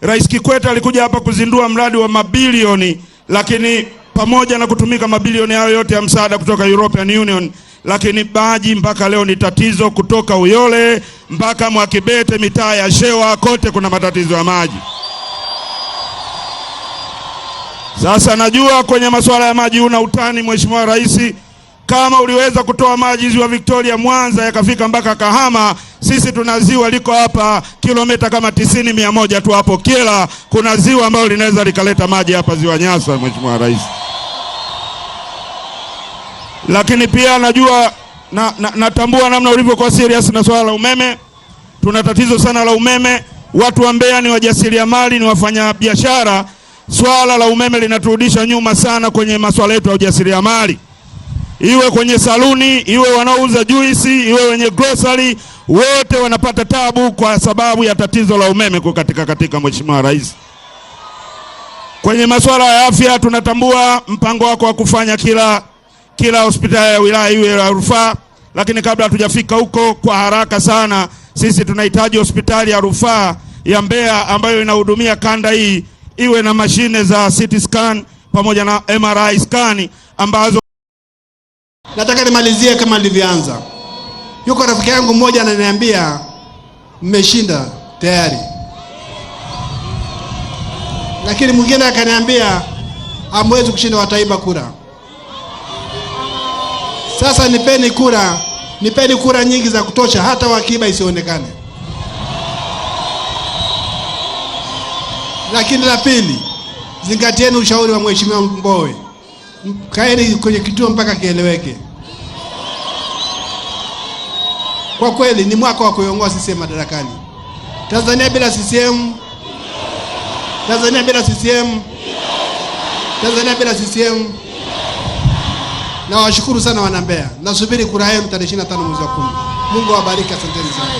Speaker 4: Rais Kikwete alikuja hapa kuzindua mradi wa mabilioni, lakini pamoja na kutumika mabilioni hayo yote ya msaada kutoka European Union, lakini maji mpaka leo ni tatizo. Kutoka Uyole mpaka Mwakibete, mitaa ya Shewa, kote kuna matatizo ya maji. Sasa najua kwenye masuala ya maji una utani Mheshimiwa Rais. Kama uliweza kutoa maji ziwa Victoria Mwanza yakafika mpaka Kahama, sisi tuna ziwa liko hapa kilomita kama 90-100 tu hapo Kyela, kuna ziwa ambalo linaweza likaleta maji hapa ziwa Nyasa Mheshimiwa Rais. Lakini pia najua natambua namna ulivyokuwa serious na swala la umeme. Tuna tatizo sana la umeme. Watu wa Mbeya ni wajasiriamali, ni wafanya biashara. Swala la umeme linaturudisha nyuma sana kwenye masuala yetu ya ujasiriamali. Iwe kwenye saluni, iwe wanaouza juisi, iwe wenye grocery, wote wanapata tabu kwa sababu ya tatizo la umeme katika Mheshimiwa Rais. Kwenye masuala ya afya tunatambua mpango wako wa kufanya kila hospitali ya wilaya iwe ya rufaa, lakini kabla hatujafika huko kwa haraka sana, sisi tunahitaji hospitali ya rufaa ya Mbeya ambayo inahudumia kanda hii iwe na mashine za CT scan pamoja na MRI scan ambazo.
Speaker 7: Nataka nimalizie kama nilivyoanza. Yuko rafiki yangu mmoja ananiambia mmeshinda tayari. Lakini mwingine akaniambia hamwezi kushinda, wataiba kura. Sasa nipeni kura nyingi za kutosha hata wakiiba isionekane. Lakini la pili, zingatieni ushauri wa Mheshimiwa Mbowe. Kaeni kwenye kituo mpaka kieleweke. Kwa kweli ni mwaka wa kuiongoa CCM madarakani. Tanzania bila CCM. Tanzania bila CCM. Tanzania bila CCM. Na washukuru sana wana Mbeya. Nasubiri kura yenu tarehe 25 mwezi wa 10. Mungu awabariki, asanteni sana.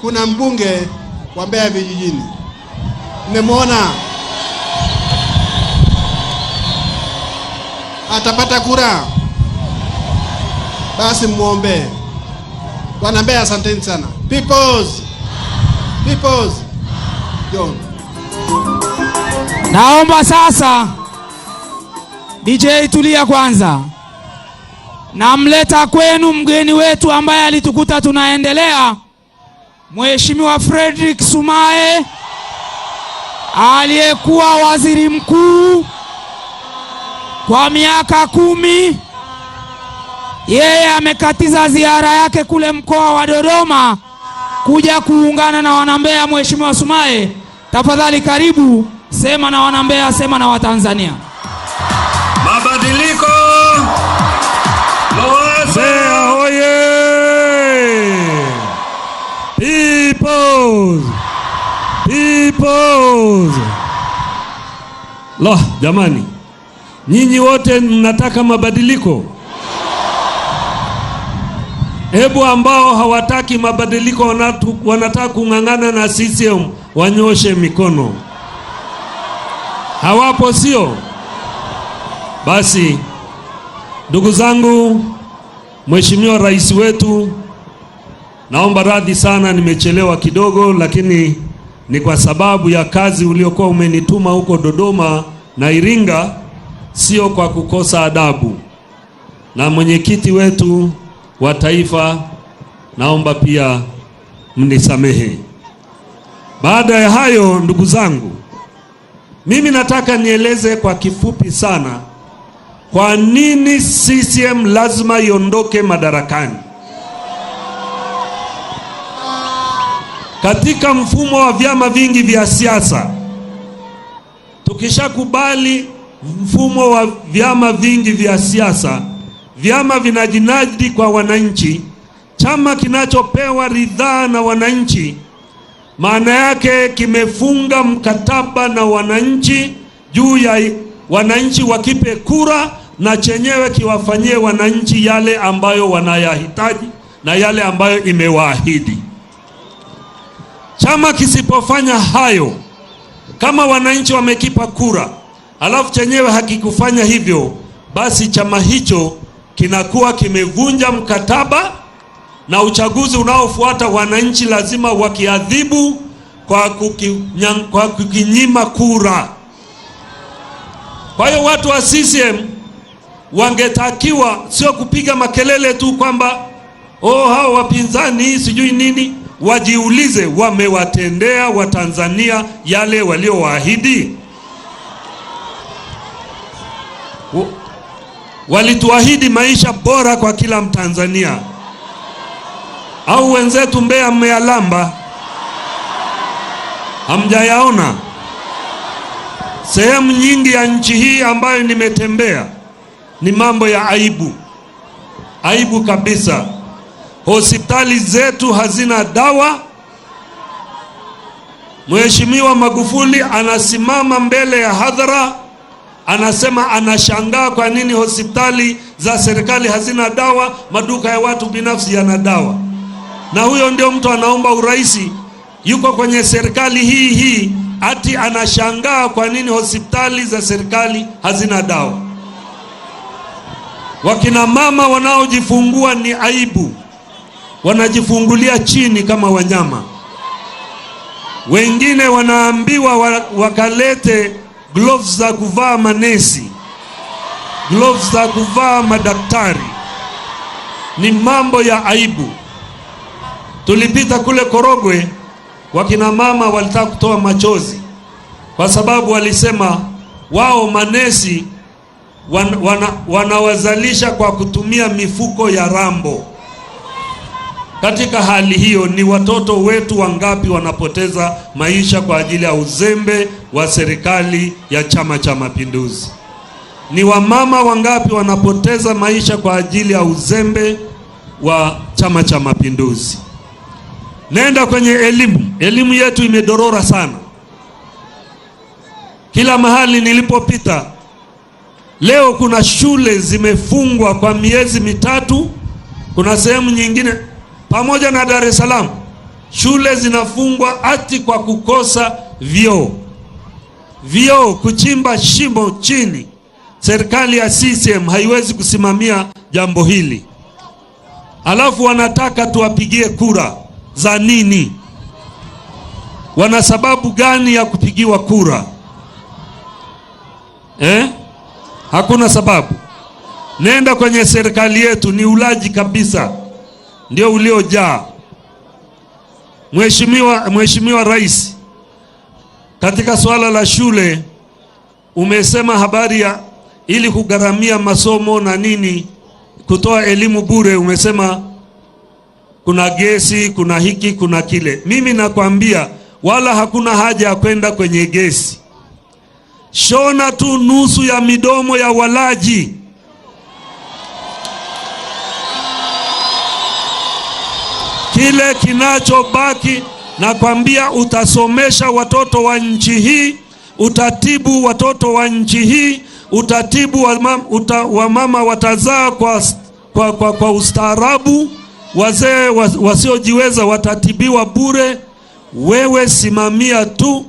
Speaker 7: Kuna mbunge wa Mbeya vijijini. Mmemwona? Atapata kura. Basi muombe. Wana Mbeya asanteni sana. Peoples. John.
Speaker 3: Naomba sasa DJ tulia kwanza. Namleta kwenu mgeni wetu ambaye alitukuta tunaendelea, Mheshimiwa Frederick Sumaye, aliyekuwa waziri mkuu kwa miaka 10. Yeye amekatiza ziara yake kule mkoa wa Dodoma kuja kuungana na wanambea. Mheshimiwa Sumaye, tafadhali karibu, sema na wanambea, sema na Watanzania.
Speaker 8: Mabadiliko Mbeya hoye! Peoples. Loh, jamani, nyinyi wote mnataka mabadiliko?
Speaker 9: Hebu ambao hawataki mabadiliko wanataka kung'ang'ana na CCM wanyoshe mikono. Hawapo sio? Basi ndugu zangu, Mheshimiwa Rais wetu, naomba radhi sana nimechelewa kidogo, lakini ni kwa sababu ya kazi uliokuwa umenituma huko Dodoma na Iringa, sio kwa kukosa adabu. Na mwenyekiti wetu wa taifa, naomba pia mnisamehe. Baada ya hayo, ndugu zangu, mimi nataka nieleze kwa kifupi sana kwa nini CCM lazima iondoke madarakani. Katika mfumo wa vyama vingi vya siasa, tukishakubali mfumo wa vyama vingi vya siasa, vyama vinajinadi kwa wananchi. Chama kinachopewa ridhaa na wananchi, maana yake kimefunga mkataba na wananchi juu ya wananchi wakipe kura, na chenyewe kiwafanyie wananchi yale ambayo wanayahitaji na yale ambayo imewaahidi. Chama kisipofanya hayo, kama wananchi wamekipa kura alafu chenyewe hakikufanya hivyo, basi chama hicho kinakuwa kimevunja mkataba, na uchaguzi unaofuata wananchi lazima wakiadhibu kwa kukinyima kura. Kwa hiyo watu wa CCM wangetakiwa sio kupiga makelele tu kwamba hao wapinzani sijui nini. Wajiulize, wamewatendea Watanzania yale waliowaahidi? Walituahidi maisha bora kwa kila Mtanzania, au wenzetu Mbeya mmeyalamba? Hamjayaona? Sehemu nyingi ya nchi hii ambayo nimetembea ni mambo ya aibu, aibu kabisa. Hospitali zetu hazina dawa. Mheshimiwa Magufuli anasimama mbele ya hadhara, anasema anashangaa kwa nini hospitali za serikali hazina dawa, maduka ya watu binafsi yana dawa. Na huyo ndio mtu anaomba uraisi, yuko kwenye serikali hii ati anashangaa kwa nini hospitali za serikali hazina dawa. Wakina mama wanaojifungua ni aibu, wanajifungulia chini kama wanyama. Wengine wanaambiwa wakalete gloves za kuvaa manesi, gloves za kuvaa madaktari. Ni mambo ya aibu. Tulipita kule Korogwe, wakina mama walitaka kutoa machozi kwa sababu walisema wao manesi wanawazalisha kwa kutumia mifuko ya rambo. Katika hali hiyo, ni watoto wetu wangapi wanapoteza maisha kwa ajili ya uzembe wa serikali ya Chama cha Mapinduzi? Ni wamama wangapi wanapoteza maisha kwa ajili ya uzembe wa Chama cha Mapinduzi? Nenda kwenye elimu. Elimu yetu imedorora sana. Kila mahali nilipopita leo kuna shule zimefungwa kwa miezi mitatu. Kuna sehemu nyingine pamoja na Dar es Salaam shule zinafungwa ati kwa kukosa vyoo, kuchimba shimo chini. Serikali ya CCM haiwezi kusimamia jambo hili. Alafu wanataka tuwapigie kura za nini? Wana sababu gani ya kupigiwa kura? Hakuna sababu. Nenda kwenye serikali yetu, ni ulaji kabisa ndio uliojaa. Mheshimiwa Rais, katika swala la shule umesema habari ya ili kugharamia masomo na nini, kutoa elimu bure, umesema kuna gesi, kuna hiki, kuna kile. Mimi nakwambia wala hakuna haja ya kwenda kwenye gesi. Shona tu nusu ya midomo ya walaji. Kile kinachobaki, nakwambia, utasomesha watoto wa nchi hii, utatibu watoto wa nchi hii, utatibu wa mama watazaa kwa ustaarabu, wazee wasiojiweza watatibiwa bure. Wewe simamia tu,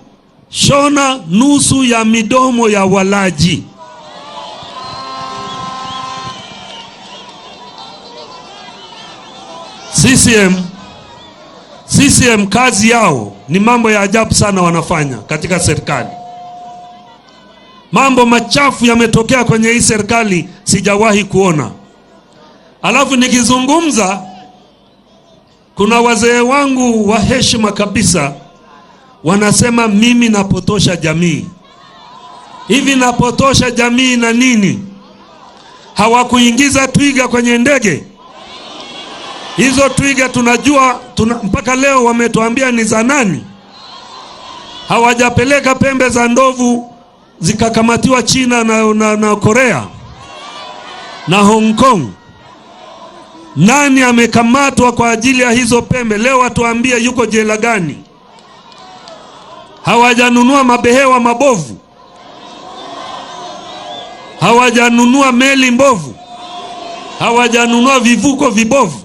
Speaker 9: shona nusu ya midomo ya walaji. CCM kazi yao ni mambo ya ajabu sana wanafanya katika serikali. Mambo machafu yametokea kwenye hii serikali sijawahi kuona. Alafu nikizungumza, kuna wazee wangu wa heshima kabisa wanasema mimi napotosha jamii. Hivi napotosha jamii na nini? Hawakuingiza twiga kwenye ndege. Hizo twiga tunajua mpaka leo wametuambia ni za nani. Hawajapeleka pembe za ndovu zikakamatiwa China na Korea na Hong Kong. Nani amekamatwa kwa ajili ya hizo pembe? Leo watuambie yuko jela gani? Hawajanunua mabehewa mabovu. Hawajanunua meli mbovu. Hawajanunua vivuko vibovu.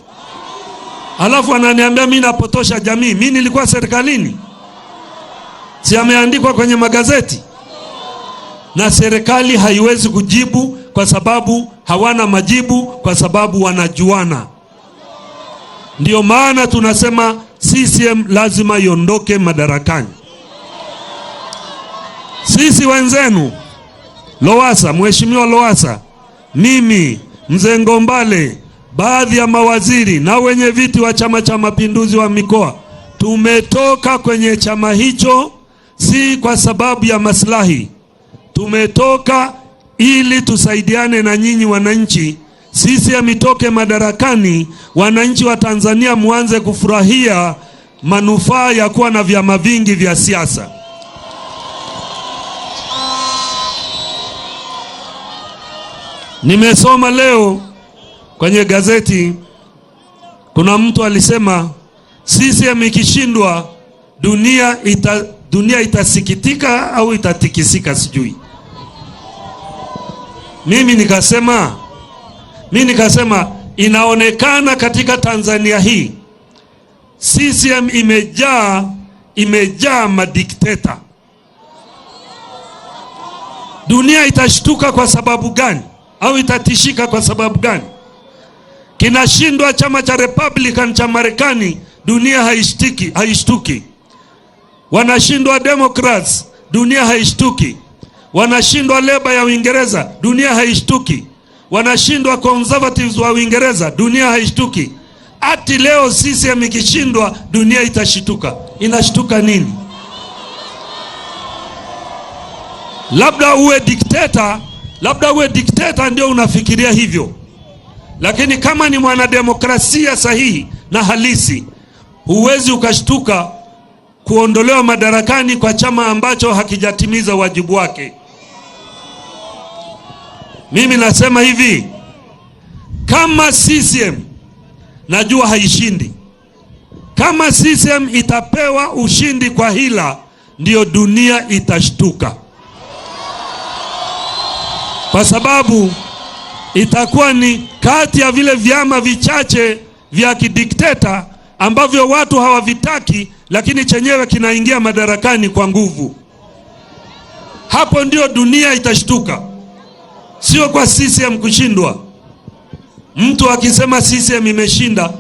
Speaker 9: Alafu ananiambia mimi napotosha jamii. Mimi nilikuwa serikalini. Si ameandikwa kwenye magazeti? Na serikali haiwezi kujibu kwa sababu hawana majibu, kwa sababu wanajuana. Ndio maana tunasema CCM lazima iondoke madarakani. Sisi wenzenu Lowassa, Mheshimiwa Lowassa, mimi, Mzee Ngombale, baadhi ya mawaziri na wenye viti wa Chama cha Mapinduzi wa mikoa, tumetoka kwenye chama hicho si kwa sababu ya maslahi. Tumetoka ili tusaidiane na nyinyi wananchi. Sisi amitoke madarakani, wananchi wa Tanzania muanze kufurahia manufaa ya kuwa na vyama vingi vya siasa. Nimesoma leo kwenye gazeti, kuna mtu alisema CCM ikishindwa dunia itasikitika au itatikisika sijui. Mimi nikasema inaonekana katika Tanzania hii CCM imejaa madikteta. Dunia itashtuka kwa sababu gani? Au itatishika kwa sababu gani? Kinashindwa chama cha Republican cha Marekani, dunia haishtuki. Wanashindwa Democrats, dunia haishtuki. Wanashindwa Labour ya Uingereza, dunia haishtuki. Wanashindwa Conservatives wa Uingereza, dunia haishtuki. Ati leo CCM ikishindwa dunia itashituka. Inashtuka nini? Labda uwe dikteta ndio unafikiria hivyo. Lakini kama ni mwanademokrasia sahihi na halisi, huwezi ukashtuka kuondolewa madarakani kwa chama ambacho hakijatimiza wajibu wake. Mimi nasema hivi, kama CCM najua haishindi. Kama CCM itapewa ushindi kwa hila, ndio dunia itashtuka. Kwa sababu itakuwa ni kati ya vile vyama vichache vya kidikteta ambavyo watu hawavitaki, lakini chenyewe kinaingia madarakani kwa nguvu. Hapo ndio dunia itashtuka. Sio kwa CCM kushindwa. Mtu akisema CCM imeshinda,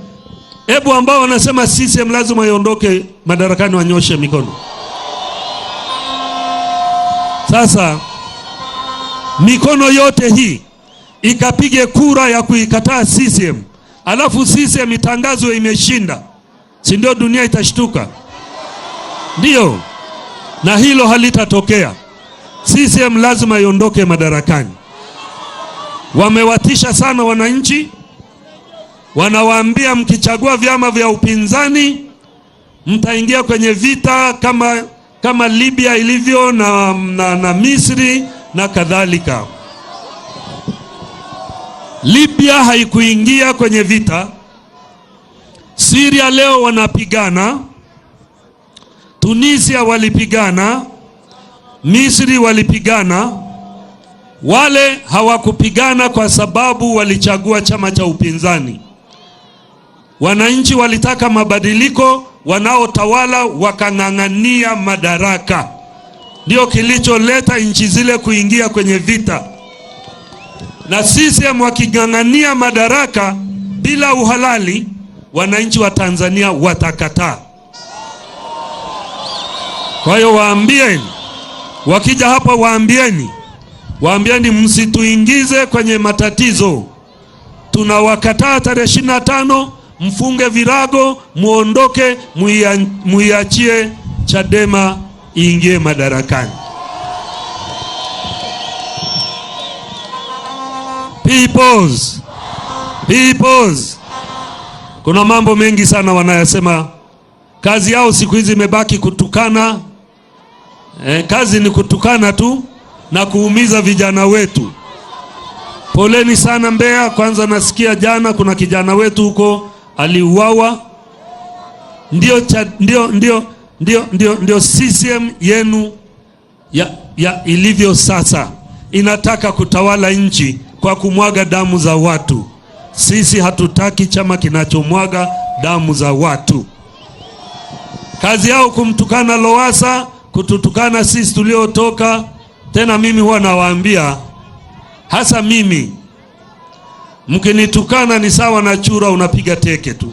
Speaker 9: hebu ambao wanasema CCM lazima iondoke madarakani wanyoshe mikono. Sasa mikono yote hii ikapige kura ya kuikataa CCM, alafu CCM itangazwe imeshinda, si ndio dunia itashtuka? Ndio. Na hilo halitatokea. CCM lazima iondoke madarakani. Wamewatisha sana wananchi. Wanawaambia mkichagua vyama vya upinzani mtaingia kwenye vita kama Libya ilivyo na Misri na kadhalika. Libya haikuingia kwenye vita. Syria leo wanapigana. Tunisia walipigana. Misri walipigana. Wale hawakupigana kwa sababu walichagua chama cha upinzani. Wananchi walitaka mabadiliko, wanaotawala wakang'ang'ania madaraka. Ndio kilicholeta nchi zile kuingia kwenye vita. Na CCM waking'ang'ania madaraka bila uhalali, wananchi wa Tanzania watakataa. Kwa hiyo waambieni, wakija hapa waambieni msituingize kwenye matatizo. Tunawakataa tarehe 25, mfunge virago, muondoke, muiachie Chadema iingie madarakani. Peoples. Kuna mambo mengi sana wanayasema. Kazi yao siku hizi imebaki kutukana. Kazi ni kutukana tu na kuumiza vijana wetu. Poleni sana Mbeya. Kwanza nasikia jana kuna kijana wetu huko aliuawa. Ndio CCM yenu ya ilivyo sasa. Inataka kutawala nchi kwa kumwaga damu za watu. Sisi hatutaki chama kinachomwaga damu za watu. Kazi yao kumtukana Lowassa, kututukana sisi tuliotoka. Tena mimi huwa nawaambia, hasa mimi, mkinitukana ni sawa na chura unapiga teke tu.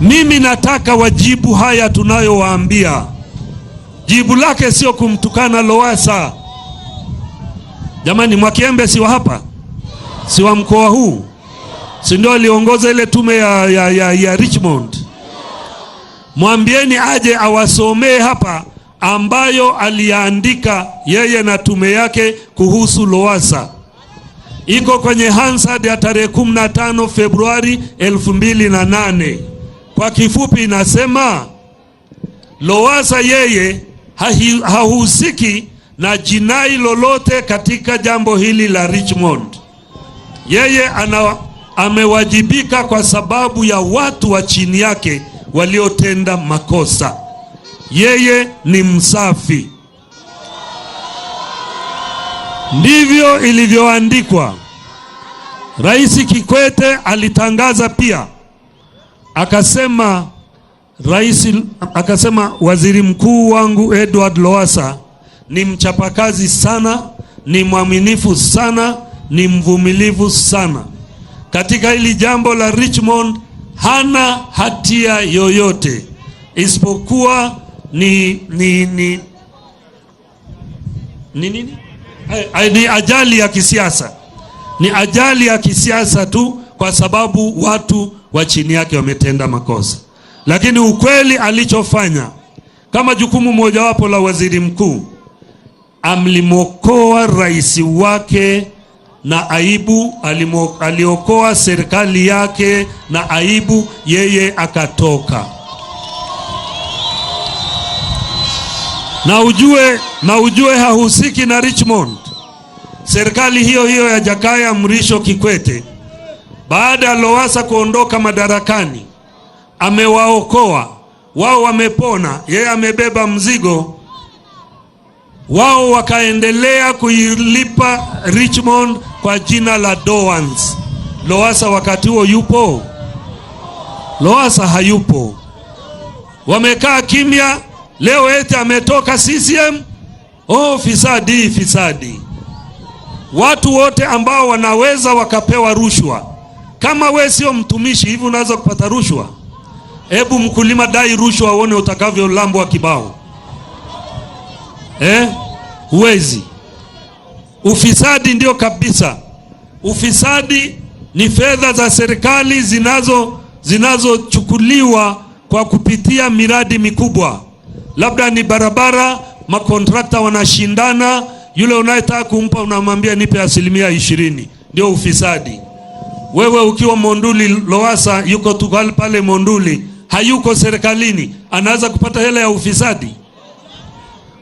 Speaker 9: Mimi nataka wajibu haya tunayowaambia. Jibu lake sio kumtukana Lowassa. Jamani, Mwakyembe si wa hapa? Si wa mkoa huu? Si ndio aliongoza ile tume ya Richmond? Mwambieni aje awasomee hapa ambayo aliandika yeye na tume yake kuhusu Lowassa. Iko kwenye Hansard ya tarehe 15 Februari 2008. Kwa kifupi inasema Lowassa yeye hahusiki na jinai lolote katika jambo hili la Richmond. Yeye amewajibika kwa sababu ya watu wa chini yake waliotenda makosa. Yeye ni msafi. Ndivyo ilivyoandikwa. Rais Kikwete alitangaza pia. Akasema waziri mkuu wangu Edward Lowassa ni mchapakazi sana, ni mwaminifu sana, ni mvumilivu sana. Katika hili jambo la Richmond hana hatia yoyote isipokuwa ni ajali ya kisiasa. Ni ajali ya kisiasa tu kwa sababu watu wa chini yake wametenda makosa. Lakini ukweli alichofanya kama jukumu mojawapo la waziri mkuu, amlimokoa rais wake na aibu, aliokoa serikali yake na aibu, yeye akatoka. Na ujue hahusiki na Richmond. Serikali hiyo ya Jakaya Mrisho Kikwete, baada ya Lowassa kuondoka madarakani, amewaokoa. Wao wamepona, yeye amebeba mzigo. Wao wakaendelea kuilipa Richmond kwa jina la Dowans. Lowassa wakati huo yupo? Lowassa hayupo. Wamekaa kimya. Leo eti ametoka CCM. Fisadi. Watu wote ambao wanaweza wakapewa rushwa. Kama we sio mtumishi hivi unaweza kupata rushwa? Hebu mkulima dai rushwa uone utakavyo lambwa kibao. Huwezi. Ufisadi ndio kabisa. Ufisadi ni fedha za serikali zinazochukuliwa kwa kupitia miradi mikubwa. Labda ni barabara, makontrakta wanashindana, yule unayetaka kumpa unamwambia nipe 20%. Ndio ufisadi. Wewe ukiwa Monduli, Lowassa yuko tukali pale Monduli, hayuko serikalini, anaweza kupata hela ya ufisadi?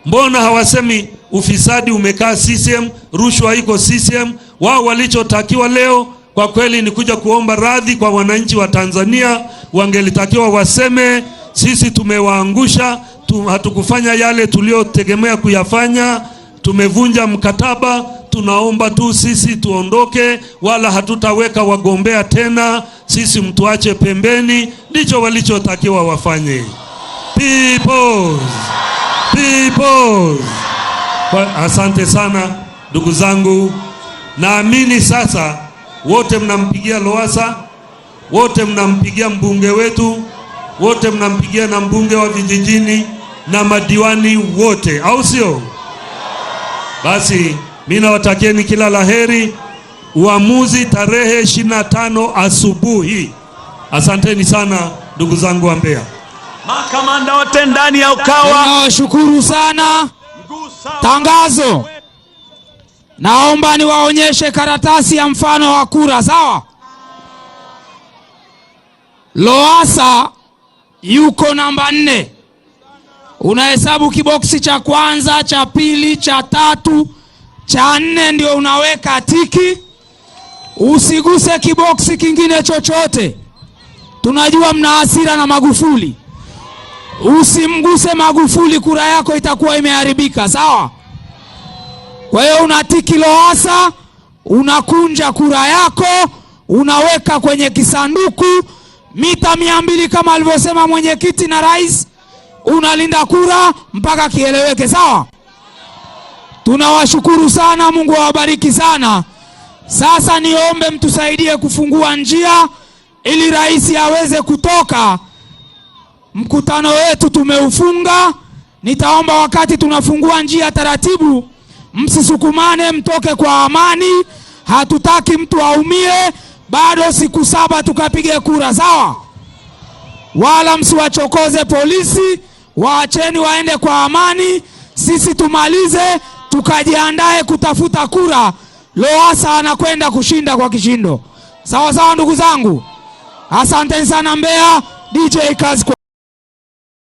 Speaker 9: Mbona hawasemi ufisadi umekaa CCM, rushwa iko CCM? Wao walichotakiwa leo kwa kweli ni kuja kuomba radhi kwa wananchi wa Tanzania. Wangelitakiwa waseme sisi tumewaangusha, hatukufanya yale tuliotegemea kuyafanya, tumevunja mkataba, tunaomba tu sisi tuondoke, wala hatutaweka wagombea tena, sisi mtuache pembeni. Ndicho walichotakiwa wafanye. Peoples. Asante sana ndugu zangu, naamini sasa wote mnampigia Lowassa, wote mnampigia mbunge wetu, wote mnampigia na mbunge wa vijijini na madiwani wote, au sio? Basi mimi nawatakieni kila laheri. Uamuzi tarehe 25 asubuhi. Asanteni sana ndugu zangu wa Mbeya.
Speaker 8: Makamanda wote ndani ya Ukawa,
Speaker 3: nawashukuru sana. Tangazo, naomba niwaonyeshe karatasi ya mfano wa kura, sawa? Lowassa yuko namba 4. Unahesabu kiboksi cha kwanza, cha pili, cha tatu, cha 4 ndio unaweka tiki. Usiguse kiboksi kingine chochote. Tunajua mna hasira na Magufuli. Usimguse Magufuli, kura yako itakuwa imeharibika, sawa? Kwa hiyo unatiki Lowassa, unakunja kura yako, unaweka kwenye kisanduku mita 200 kama alivyosema mwenyekiti na rais. Unalinda kura mpaka kieleweke, sawa? Tunawashukuru sana, Mungu awabariki sana. Sasa niombe mtusaidie kufungua njia ili rais aweze kutoka. Mkutano wetu tumeufunga. Nitaomba wakati tunafungua njia taratibu, msisukumane, mtoke kwa amani. Hatutaki mtu aumie. Bado siku 7 tukapige kura, sawa? Wala msiwachokoze polisi, waacheni waende kwa amani. Sisi tumalize, tukajiandae kutafuta kura. Lowassa anakwenda kushinda kwa kishindo. Sawa sawa ndugu zangu. Asanteni sana Mbeya. DJ kazi kwa